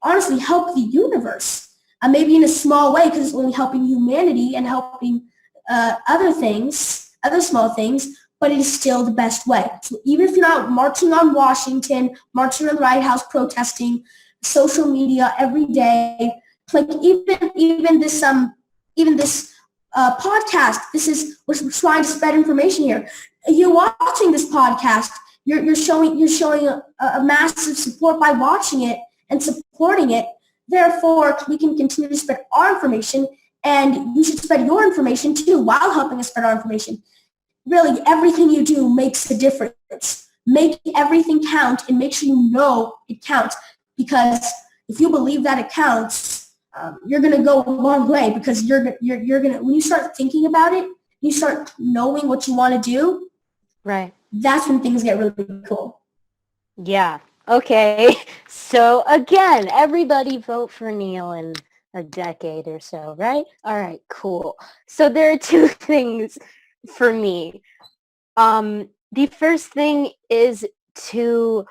honestly, help the universe. Maybe in a small way, because it's only helping humanity and helping other small things, but it is still the best way. So even if you're not marching on Washington, marching on the White House, protesting, social media every day, like even this podcast, we're trying to spread information here. You're watching this podcast, you're showing a massive support by watching it and supporting it. Therefore, we can continue to spread our information, and you should spread your information too while helping us spread our information. Really, everything you do makes a difference. Make everything count and make sure you know it counts, because if you believe that it counts, you're going to go a long way, because you're going to, when you start thinking about it, you start knowing what you want to do. Right. That's when things get really cool. Yeah. Okay. So again, everybody vote for Neil in a decade or so, right? All right, cool. So there are two things for me. The first thing is to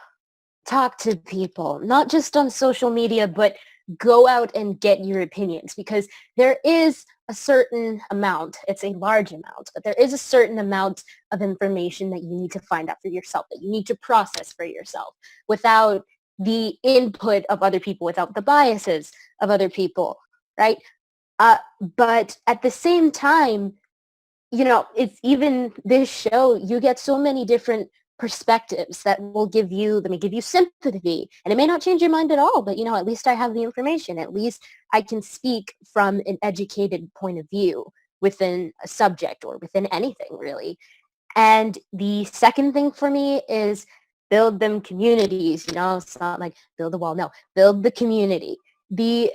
talk to people, not just on social media, but go out and get your opinions, because there is a certain amount, it's a large amount, but there is a certain amount of information that you need to find out for yourself, that you need to process for yourself without the input of other people, without the biases of other people, right? But at the same time, it's even this show, you get so many different perspectives that will give you sympathy, and it may not change your mind at all, but at least I have the information. At least I can speak from an educated point of view, within a subject or within anything, really. And the second thing for me is build them communities. It's not like build the wall. No, build the community.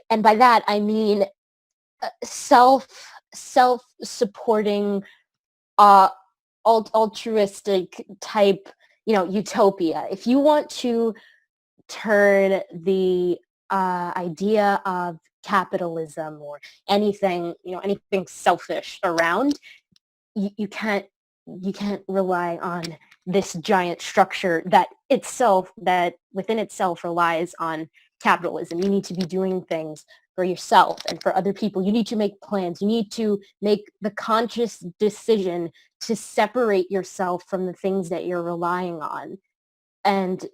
And by that I mean self-supporting, altruistic type, utopia. If you want to turn the idea of capitalism or anything selfish around, you can't rely on this giant structure that within itself relies on capitalism. You need to be doing things for yourself and for other people. You need to make plans. You need to make the conscious decision to separate yourself from the things that you're relying on. And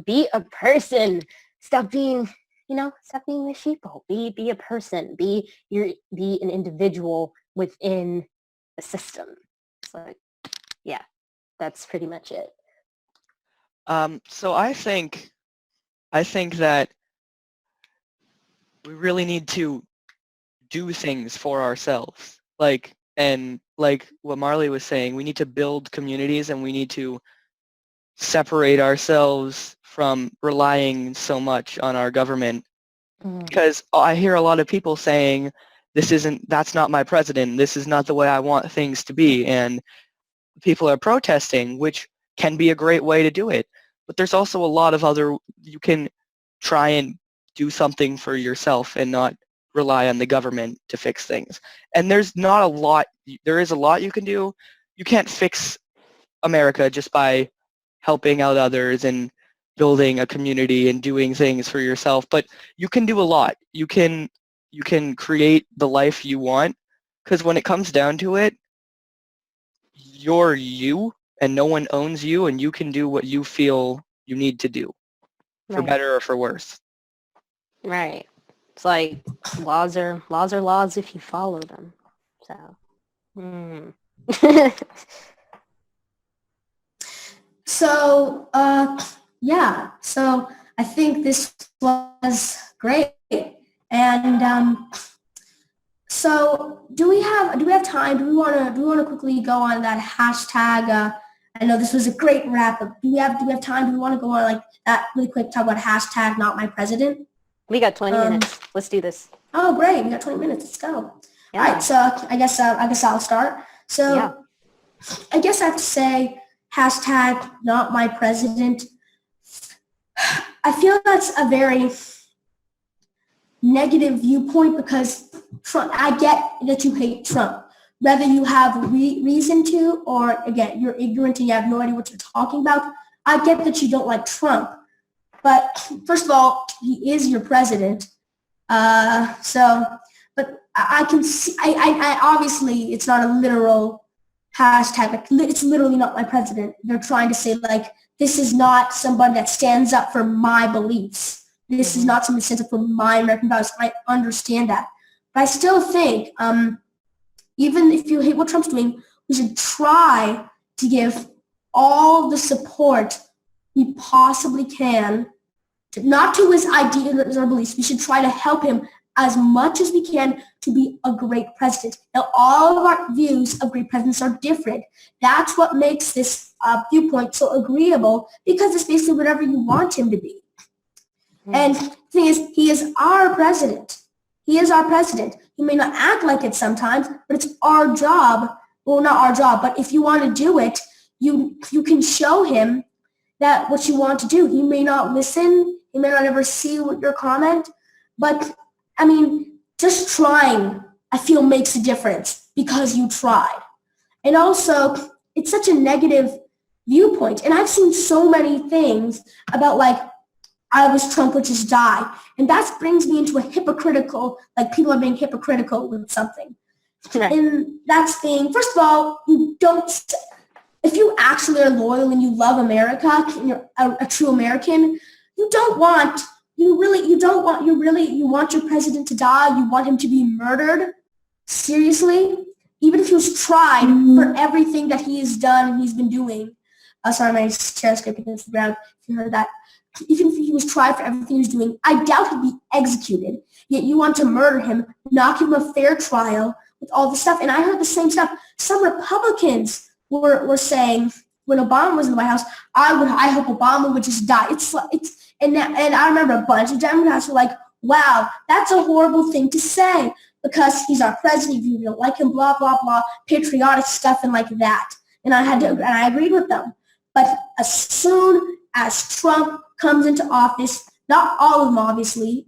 be a person. Stop being the sheeple. Be a person. Be an individual within the system. So yeah, that's pretty much it. So I think that we really need to do things for ourselves. And what Marley was saying, we need to build communities and we need to separate ourselves from relying so much on our government. Because I hear a lot of people saying, that's not my president, this is not the way I want things to be, and people are protesting, which can be a great way to do it. But there's also a lot of you can try and do something for yourself and not rely on the government to fix things. And there is a lot you can do. You can't fix America just by helping out others and building a community and doing things for yourself, but you can do a lot. You can create the life you want, because when it comes down to it, you're you and no one owns you, and you can do what you feel you need to do, for better or for worse. Right. It's like laws are laws if you follow them. So So, so I think this was great. And so do we have time? Do we want to quickly go on that hashtag? I know this was a great wrap up. Do we have time? Do we want to go on that really quick, talk about hashtag not my president? We got 20 minutes. Let's do this. Oh, great. We got 20 minutes. Let's go. Yeah. All right. So I guess I'll start. So yeah. I guess I have to say, hashtag not my president. I feel that's a very negative viewpoint, because Trump, I get that you hate Trump, whether you have reason to, or again, you're ignorant and you have no idea what you're talking about. I get that you don't like Trump, but first of all, he is your president. But I can see, I obviously, it's not a literal hashtag. It's literally not my president. They're trying to say this is not somebody that stands up for my beliefs. This is not somebody that stands up for my American values. I understand that. But I still think, even if you hate what Trump's doing, we should try to give all the support we possibly can, not to his ideas or beliefs. We should try to help him as much as we can to be a great president. Now, all of our views of great presidents are different. That's what makes this viewpoint so agreeable, because it's basically whatever you want him to be. And the thing is, he is our president. He is our president. He may not act like it sometimes, but it's our job. Well, not our job, but if you want to do it, you can show him that what you want to do. He may not listen. He may not ever see your comment, but I mean, just trying, I feel, makes a difference, because you tried. And also, it's such a negative viewpoint. And I've seen so many things about I was Trump, would just die. And that brings me into a hypocritical, people are being hypocritical with something. Right. And that's being, first of all, if you actually are loyal and you love America and you're a true American, you want your president to die. You want him to be murdered. Seriously? Even if he was tried for everything that he has done and he's been doing. Sorry, my chair scraped against the ground, if you heard that. Even if he was tried for everything he was doing, I doubt he'd be executed. Yet you want to murder him, not give him a fair trial, with all this stuff. And I heard the same stuff. Some Republicans were saying when Obama was in the White House, I hope Obama would just die. And I remember a bunch of Democrats were like, wow, that's a horrible thing to say because he's our president. You don't like him, blah, blah, blah, patriotic stuff and like that. And I agreed with them. But as soon as Trump comes into office, not all of them, obviously,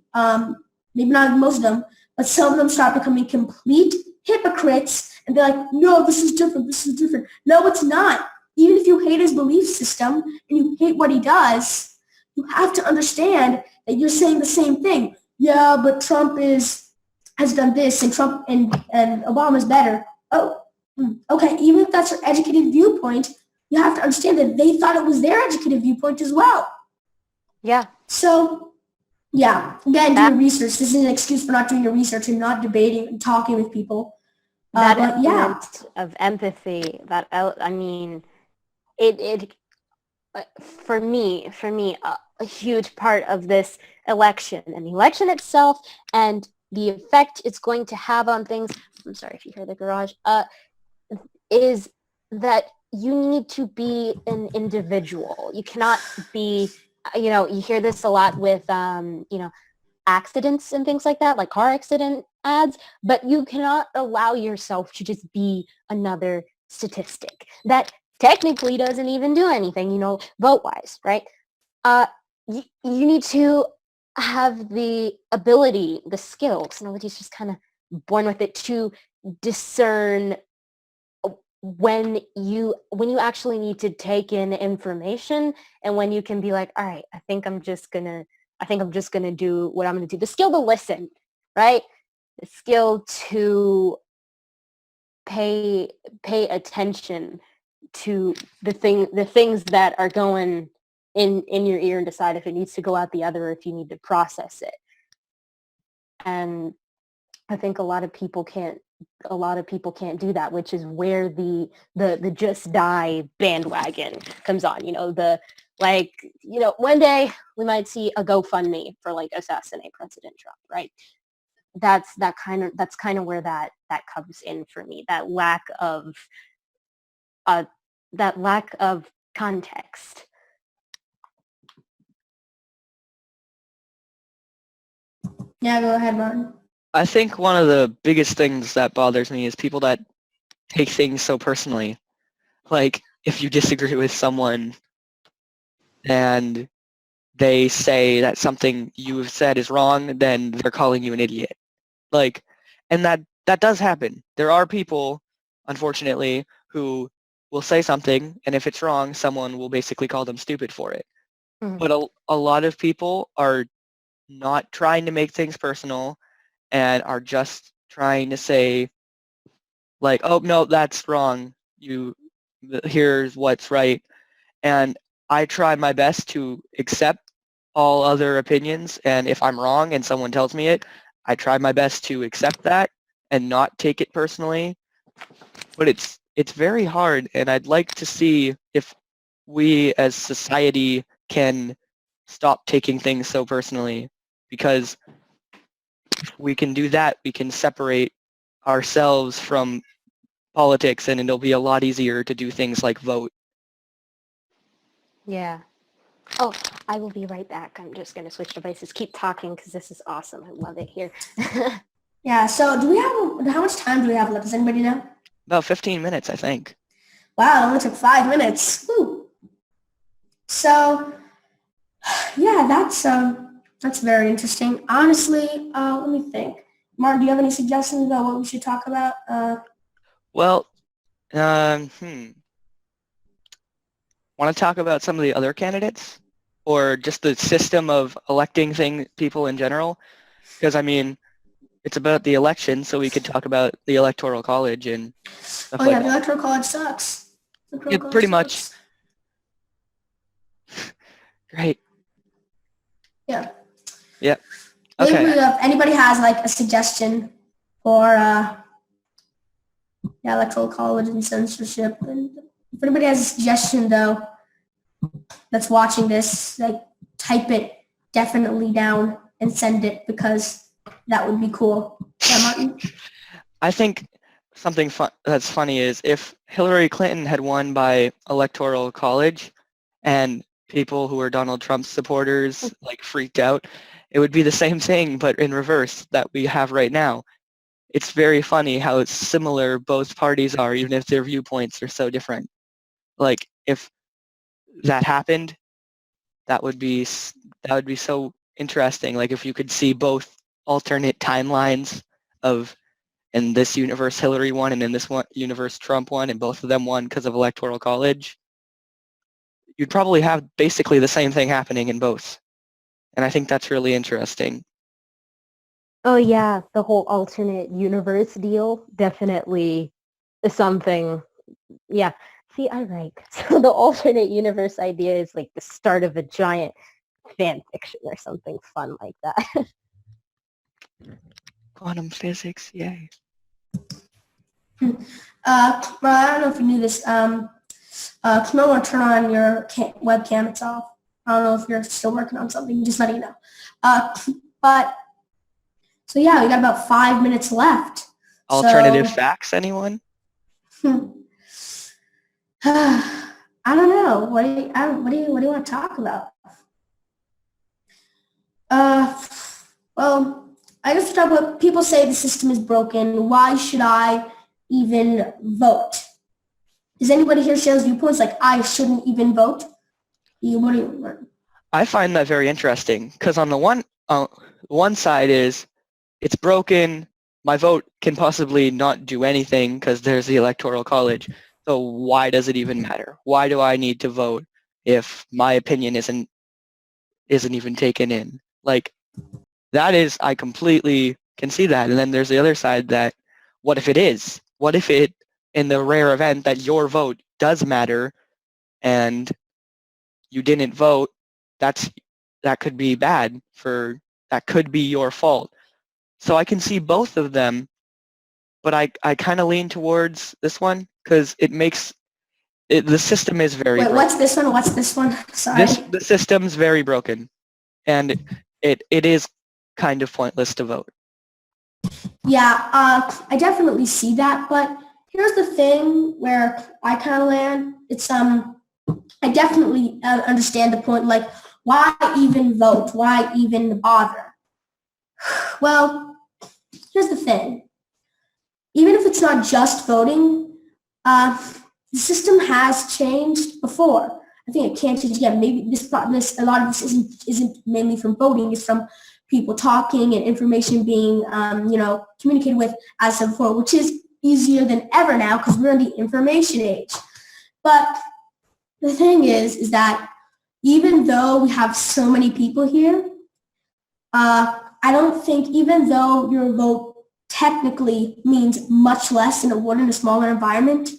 maybe not most of them, but some of them start becoming complete hypocrites, and they're like, no, this is different, this is different. No, it's not. Even if you hate his belief system and you hate what he does, you have to understand that you're saying the same thing. Yeah, but Trump has done this, and Trump and Obama's better. Oh, okay, even if that's your educated viewpoint, you have to understand that they thought it was their educated viewpoint as well. Yeah. So, yeah, again, do your research. This is an excuse for not doing your research and not debating and talking with people. That but yeah, of empathy, that, I mean, it for me, a huge part of this election and the election itself and the effect it's going to have on things, I'm sorry if you hear the garage, is that you need to be an individual. You cannot be, you hear this a lot with, accidents and things like that, like car accident ads, but you cannot allow yourself to just be another statistic that technically doesn't even do anything, vote-wise, right? You need to have the ability, the skills, nobody's just kind of born with it, to discern when you actually need to take in information and when you can be like, all right, I think I'm just gonna do what I'm gonna do. The skill to listen, right? The skill to pay attention to the things that are going in your ear and decide if it needs to go out the other or if you need to process it. And I think a lot of people can't do that, which is where the just die bandwagon comes on. One day we might see a GoFundMe for assassinate President Trump, right? That's kind of where that comes in for me. That lack of context. Yeah, go ahead, Martin. I think one of the biggest things that bothers me is people that take things so personally. Like, if you disagree with someone and they say that something you've said is wrong, then they're calling you an idiot. And that does happen. There are people, unfortunately, who will say something, and if it's wrong, someone will basically call them stupid for it. Mm-hmm. But a lot of people are not trying to make things personal and are just trying to say, oh, no, that's wrong. Here's what's right. And I try my best to accept all other opinions, and if I'm wrong and someone tells me it, I try my best to accept that and not take it personally. But it's very hard, and I'd like to see if we as society can stop taking things so personally, because if we can do that, we can separate ourselves from politics, and it'll be a lot easier to do things like vote. Yeah. Oh, I will be right back. I'm just going to switch devices. Keep talking because this is awesome. I love it here. Yeah, so how much time do we have left? Does anybody know? About 15 minutes, I think. Wow, it only took 5 minutes. Woo. So, yeah, that's very interesting. Honestly, let me think. Martin, do you have any suggestions about what we should talk about? Well, want to talk about some of the other candidates, or just the system of electing people in general? Because, I mean, it's about the election, so we could talk about the Electoral College and stuff like that. The Electoral College sucks. Yeah, pretty much. Great. Yeah. Yeah. Okay. Maybe if anybody has a suggestion for Electoral College and censorship, and if anybody has a suggestion though that's watching this, type it definitely down and send it, because that would be cool. Yeah, Martin? I think something that's funny is if Hillary Clinton had won by Electoral College and people who are Donald Trump supporters like freaked out, it would be the same thing but in reverse that we have right now. It's very funny how similar both parties are, even if their viewpoints are so different. Like if that happened, that would be so interesting. Like if you could see both alternate timelines of in this universe Hillary won and in this universe Trump won, and both of them won because of Electoral College, you'd probably have basically the same thing happening in both. And I think that's really interesting. Oh yeah, the whole alternate universe deal definitely is something. Yeah. See, I like so the alternate universe idea is like the start of a giant fan fiction or something fun like that. Quantum physics, yay. Well, I don't know if you knew this. Come over and turn on your webcam. It's off. I don't know if you're still working on something. Just letting you know. But so yeah, we got about 5 minutes left. Alternative facts, anyone? I don't know. What do you want to talk about? Well, I guess we'll talk about people say the system is broken. Why should I even vote? Does anybody here share viewpoints like I shouldn't even vote? I find that very interesting because on the one side is it's broken. My vote can possibly not do anything because there's the Electoral College. So why does it even matter? Why do I need to vote if my opinion isn't even taken in? Like that is, I completely can see that. And then there's the other side that what if it is? What if it, in the rare event that your vote does matter and you didn't vote, that could be bad that could be your fault. So I can see both of them, but I kind of lean towards this one because it makes the system is very Wait, broken. what's this one? What's this one? Sorry. The system's very broken, and it is kind of pointless to vote. Yeah, I definitely see that, but here's the thing where I kind of land. It's I definitely understand the point. Like, why even vote? Why even bother? Well, here's the thing. Even if it's not just voting, the system has changed before. I think it can change again. Maybe a lot of this isn't mainly from voting. It's from people talking and information being, communicated with as of before, which is easier than ever now because we're in the information age. But the thing is that even though we have so many people here, I don't think even though your vote technically means much less than it would in a smaller environment,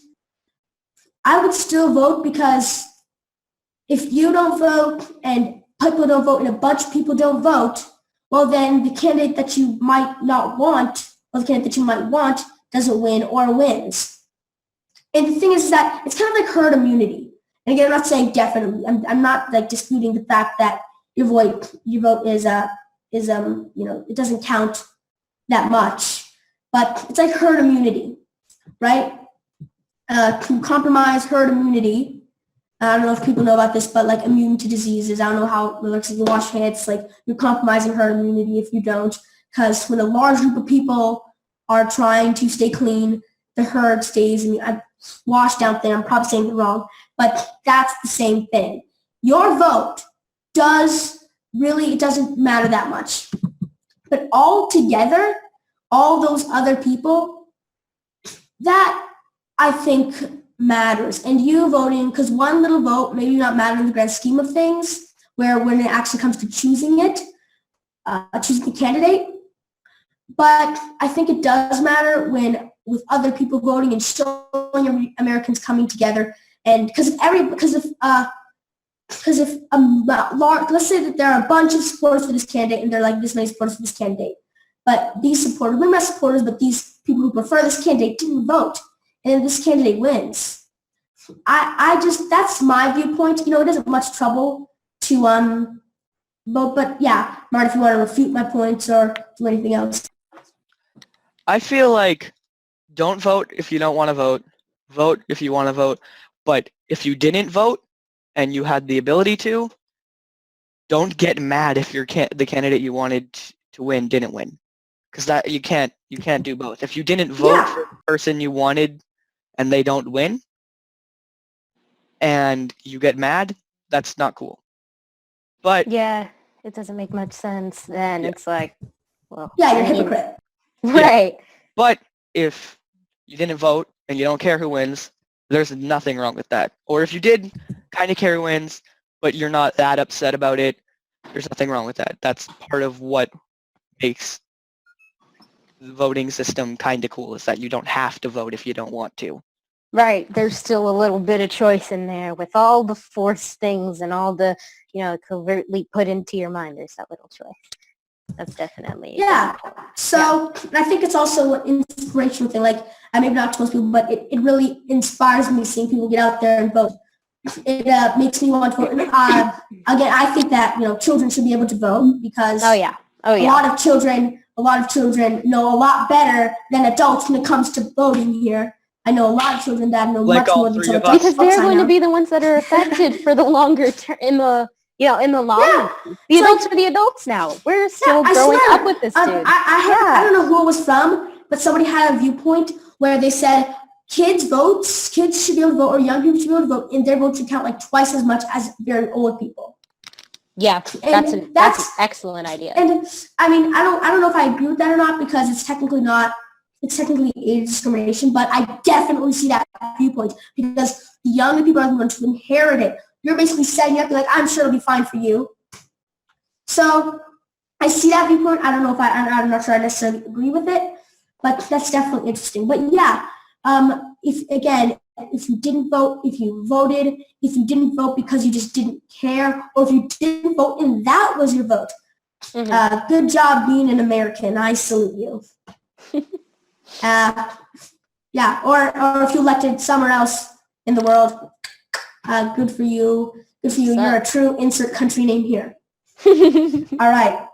I would still vote because if you don't vote and people don't vote and a bunch of people don't vote, well then the candidate that you might not want or the candidate that you might want doesn't win or wins. And the thing is that it's kind of like herd immunity. And again, I'm not saying definitely. I'm not like disputing the fact that your vote is it doesn't count that much. But it's like herd immunity, right? Compromise herd immunity. I don't know if people know about this, but like immune to diseases. I don't know how it looks. If you wash your hands, like you're compromising herd immunity if you don't. Because when a large group of people are trying to stay clean, the herd stays. I wash down thing. I'm probably saying it wrong, but that's the same thing. Your vote it doesn't matter that much. But all together, all those other people, that I think matters. And you voting, because one little vote maybe not matter in the grand scheme of things, where when it actually comes to choosing choosing the candidate. But I think it does matter when with other people voting and showing Americans coming together. And let's say that there are a bunch of supporters for this candidate and there are like this many supporters for this candidate. But these supporters, we're not supporters, but these people who prefer this candidate didn't vote. And then this candidate wins. That's my viewpoint. It isn't much trouble to vote. But yeah, Martin, if you want to refute my points or do anything else. I feel like don't vote if you don't want to vote. Vote if you want to vote. But if you didn't vote and you had the ability to, don't get mad if the candidate you wanted to win didn't win, because that you can't do both. If you didn't vote for the person you wanted and they don't win, and you get mad, that's not cool. But yeah, it doesn't make much sense. Then it's like, well, yeah, you're a hypocrite, right? But if you didn't vote and you don't care who wins, there's nothing wrong with that. Or if you did kind of care who wins, but you're not that upset about it, there's nothing wrong with that. That's part of what makes the voting system kind of cool, is that you don't have to vote if you don't want to. Right. There's still a little bit of choice in there with all the forced things and all the, covertly put into your mind. There's that little choice. That's definitely. Yeah. So I think it's also an inspirational thing. Like, I maybe not to most people, but it really inspires me seeing people get out there and vote. It makes me want to vote. Again, I think that, children should be able to vote because a lot of children know a lot better than adults when it comes to voting here. I know a lot of children that know much more than some adults. Because they're going to be the ones that are affected for the longer term, in the long run. The adults are the adults now. We're still growing up with this dude. I don't know who it was from, but somebody had a viewpoint where they said kids should be able to vote, or young people should be able to vote, and their vote should count like twice as much as very old people. Yeah, that's an excellent idea. And I mean, I don't know if I agree with that or not, because it's technically age discrimination, but I definitely see that viewpoint, because the younger people are the ones who inherit it. You're basically setting up, like, I'm sure it'll be fine for you. So I see that viewpoint. I'm not sure I necessarily agree with it, but that's definitely interesting. But yeah, if you didn't vote, if you voted, if you didn't vote because you just didn't care, or if you didn't vote and that was your vote, good job being an American. I salute you. Yeah, or if you elected somewhere else in the world, good for you. Good for you. You're a true insert country name here. All right.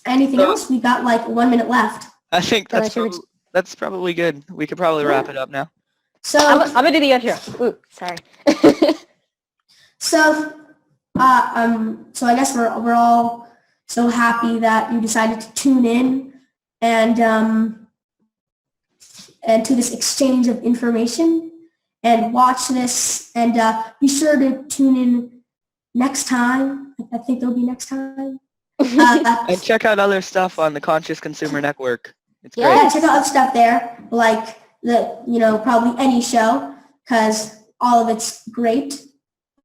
Anything else? We got like 1 minute left. I think that's probably good. We could probably wrap it up now. So I'm gonna do the intro. Ooh, sorry. So I guess we're all so happy that you decided to tune in and to this exchange of information and watch this, and be sure to tune in next time. I think there'll be next time. And check out other stuff on the Conscious Consumer Network. It's great. Yeah, check out other stuff there, like probably any show, because all of it's great.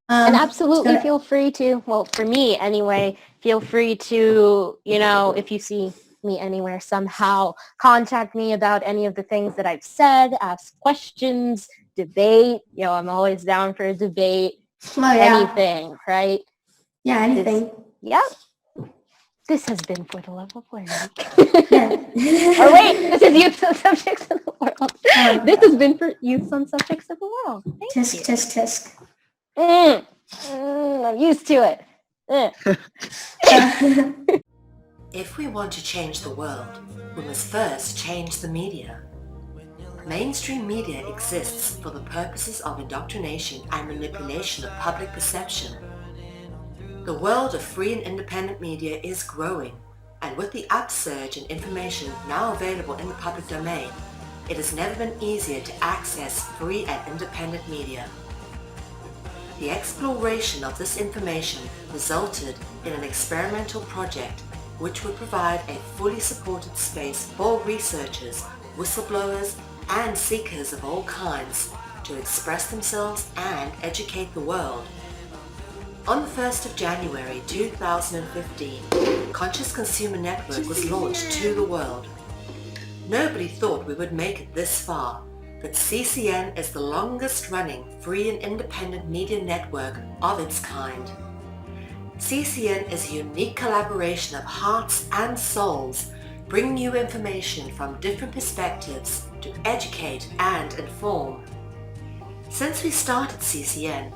And absolutely feel free to, well, for me anyway, feel free to, if you see me anywhere somehow, contact me about any of the things that I've said, ask questions, debate. I'm always down for a debate. Anything, right? Yeah, anything. This has been For the Love of Learning. Or wait, this is Youth on Subjects of the World. This has been for Youth on Subjects of the World. Thank you. Tisk. I'm used to it. If we want to change the world, we must first change the media. Mainstream media exists for the purposes of indoctrination and manipulation of public perception. The world of free and independent media is growing, and with the upsurge in information now available in the public domain, it has never been easier to access free and independent media. The exploration of this information resulted in an experimental project which would provide a fully supported space for researchers, whistleblowers, and seekers of all kinds to express themselves and educate the world. On the 1st of January 2015, Conscious Consumer Network was launched to the world. Nobody thought we would make it this far, but CCN is the longest running free and independent media network of its kind. CCN is a unique collaboration of hearts and souls, bringing you information from different perspectives to educate and inform. Since we started CCN,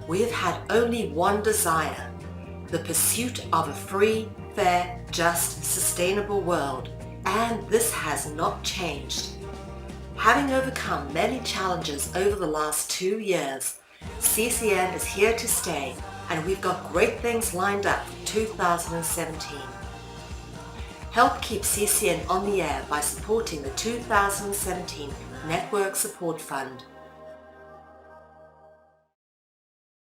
we have had only one desire: the pursuit of a free, fair, just, sustainable world, and this has not changed. Having overcome many challenges over the last 2 years, CCN is here to stay, and we've got great things lined up for 2017. Help keep CCN on the air by supporting the 2017 Network Support Fund.